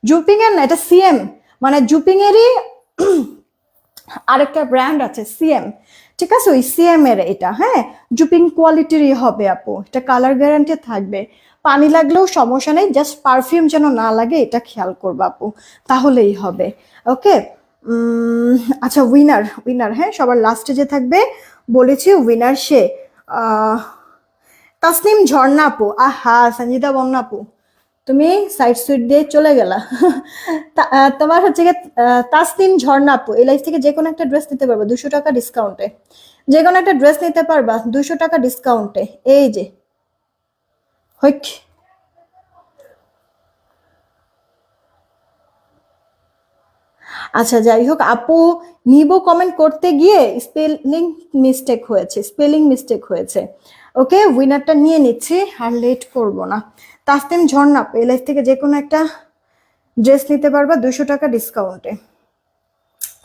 জুপিং এর না, এটা সিএম, মানে জুপিং এরই আরেকটা ব্র্যান্ড আছে সিএম। ঠিক আছে, ওই সিএম এর এটা। হ্যাঁ, জুপিং কোয়ালিটিরই হবে আপু, এটা কালার গ্যারান্টি থাকবে, পানি লাগলেও সমস্যা নেই, জাস্ট পারফিউম যেন না লাগে এটা খেয়াল করবো আপু, তাহলেই হবে। ওকে, আচ্ছা উইনার, উইনার হ্যাঁ, সবার লাস্টে যে থাকবে বলেছি উইনার সে। তাসনিম ঝর্ণা আপু। আহা সঞ্জিতা বন্যা আপু, তুমি সাইড সুইট দিয়ে চলে গেলা। তোমার হচ্ছে গিয়ে তাসনিম ঝর্ণা আপু, এই লাইফ থেকে যে কোনো একটা ড্রেস নিতে পারবা 200 টাকা ডিসকাউন্টে, যে কোনো একটা ড্রেস নিতে পারবা 200 টাকা ডিসকাউন্টে। এই যে হইক, আচ্ছা যাই হোক আপু, নিবো কমেন্ট করতে গিয়ে স্পেলিং মিস্টেক হয়েছে, স্পেলিং মিস্টেক হয়েছে। ওকে, উইনারটা নিয়ে নিচ্ছি, আর লেট করব না। তাসনিম ঝর্ণা আপু, এই লাইফ থেকে যে কোনো একটা ড্রেস নিতে পারবা 200 টাকা ডিসকাউন্টে।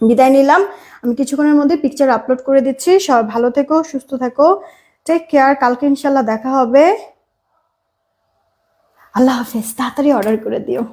বিদায় নিলাম, আমি কিছুক্ষণের মধ্যে পিকচার আপলোড করে দিচ্ছি। সবাই ভালো থেকো, সুস্থ থেকো, টেক কেয়ার, কালকে ইনশাল্লাহ দেখা হবে। আল্লাহ হাফেজ, তাড়াতাড়ি অর্ডার করে দিও।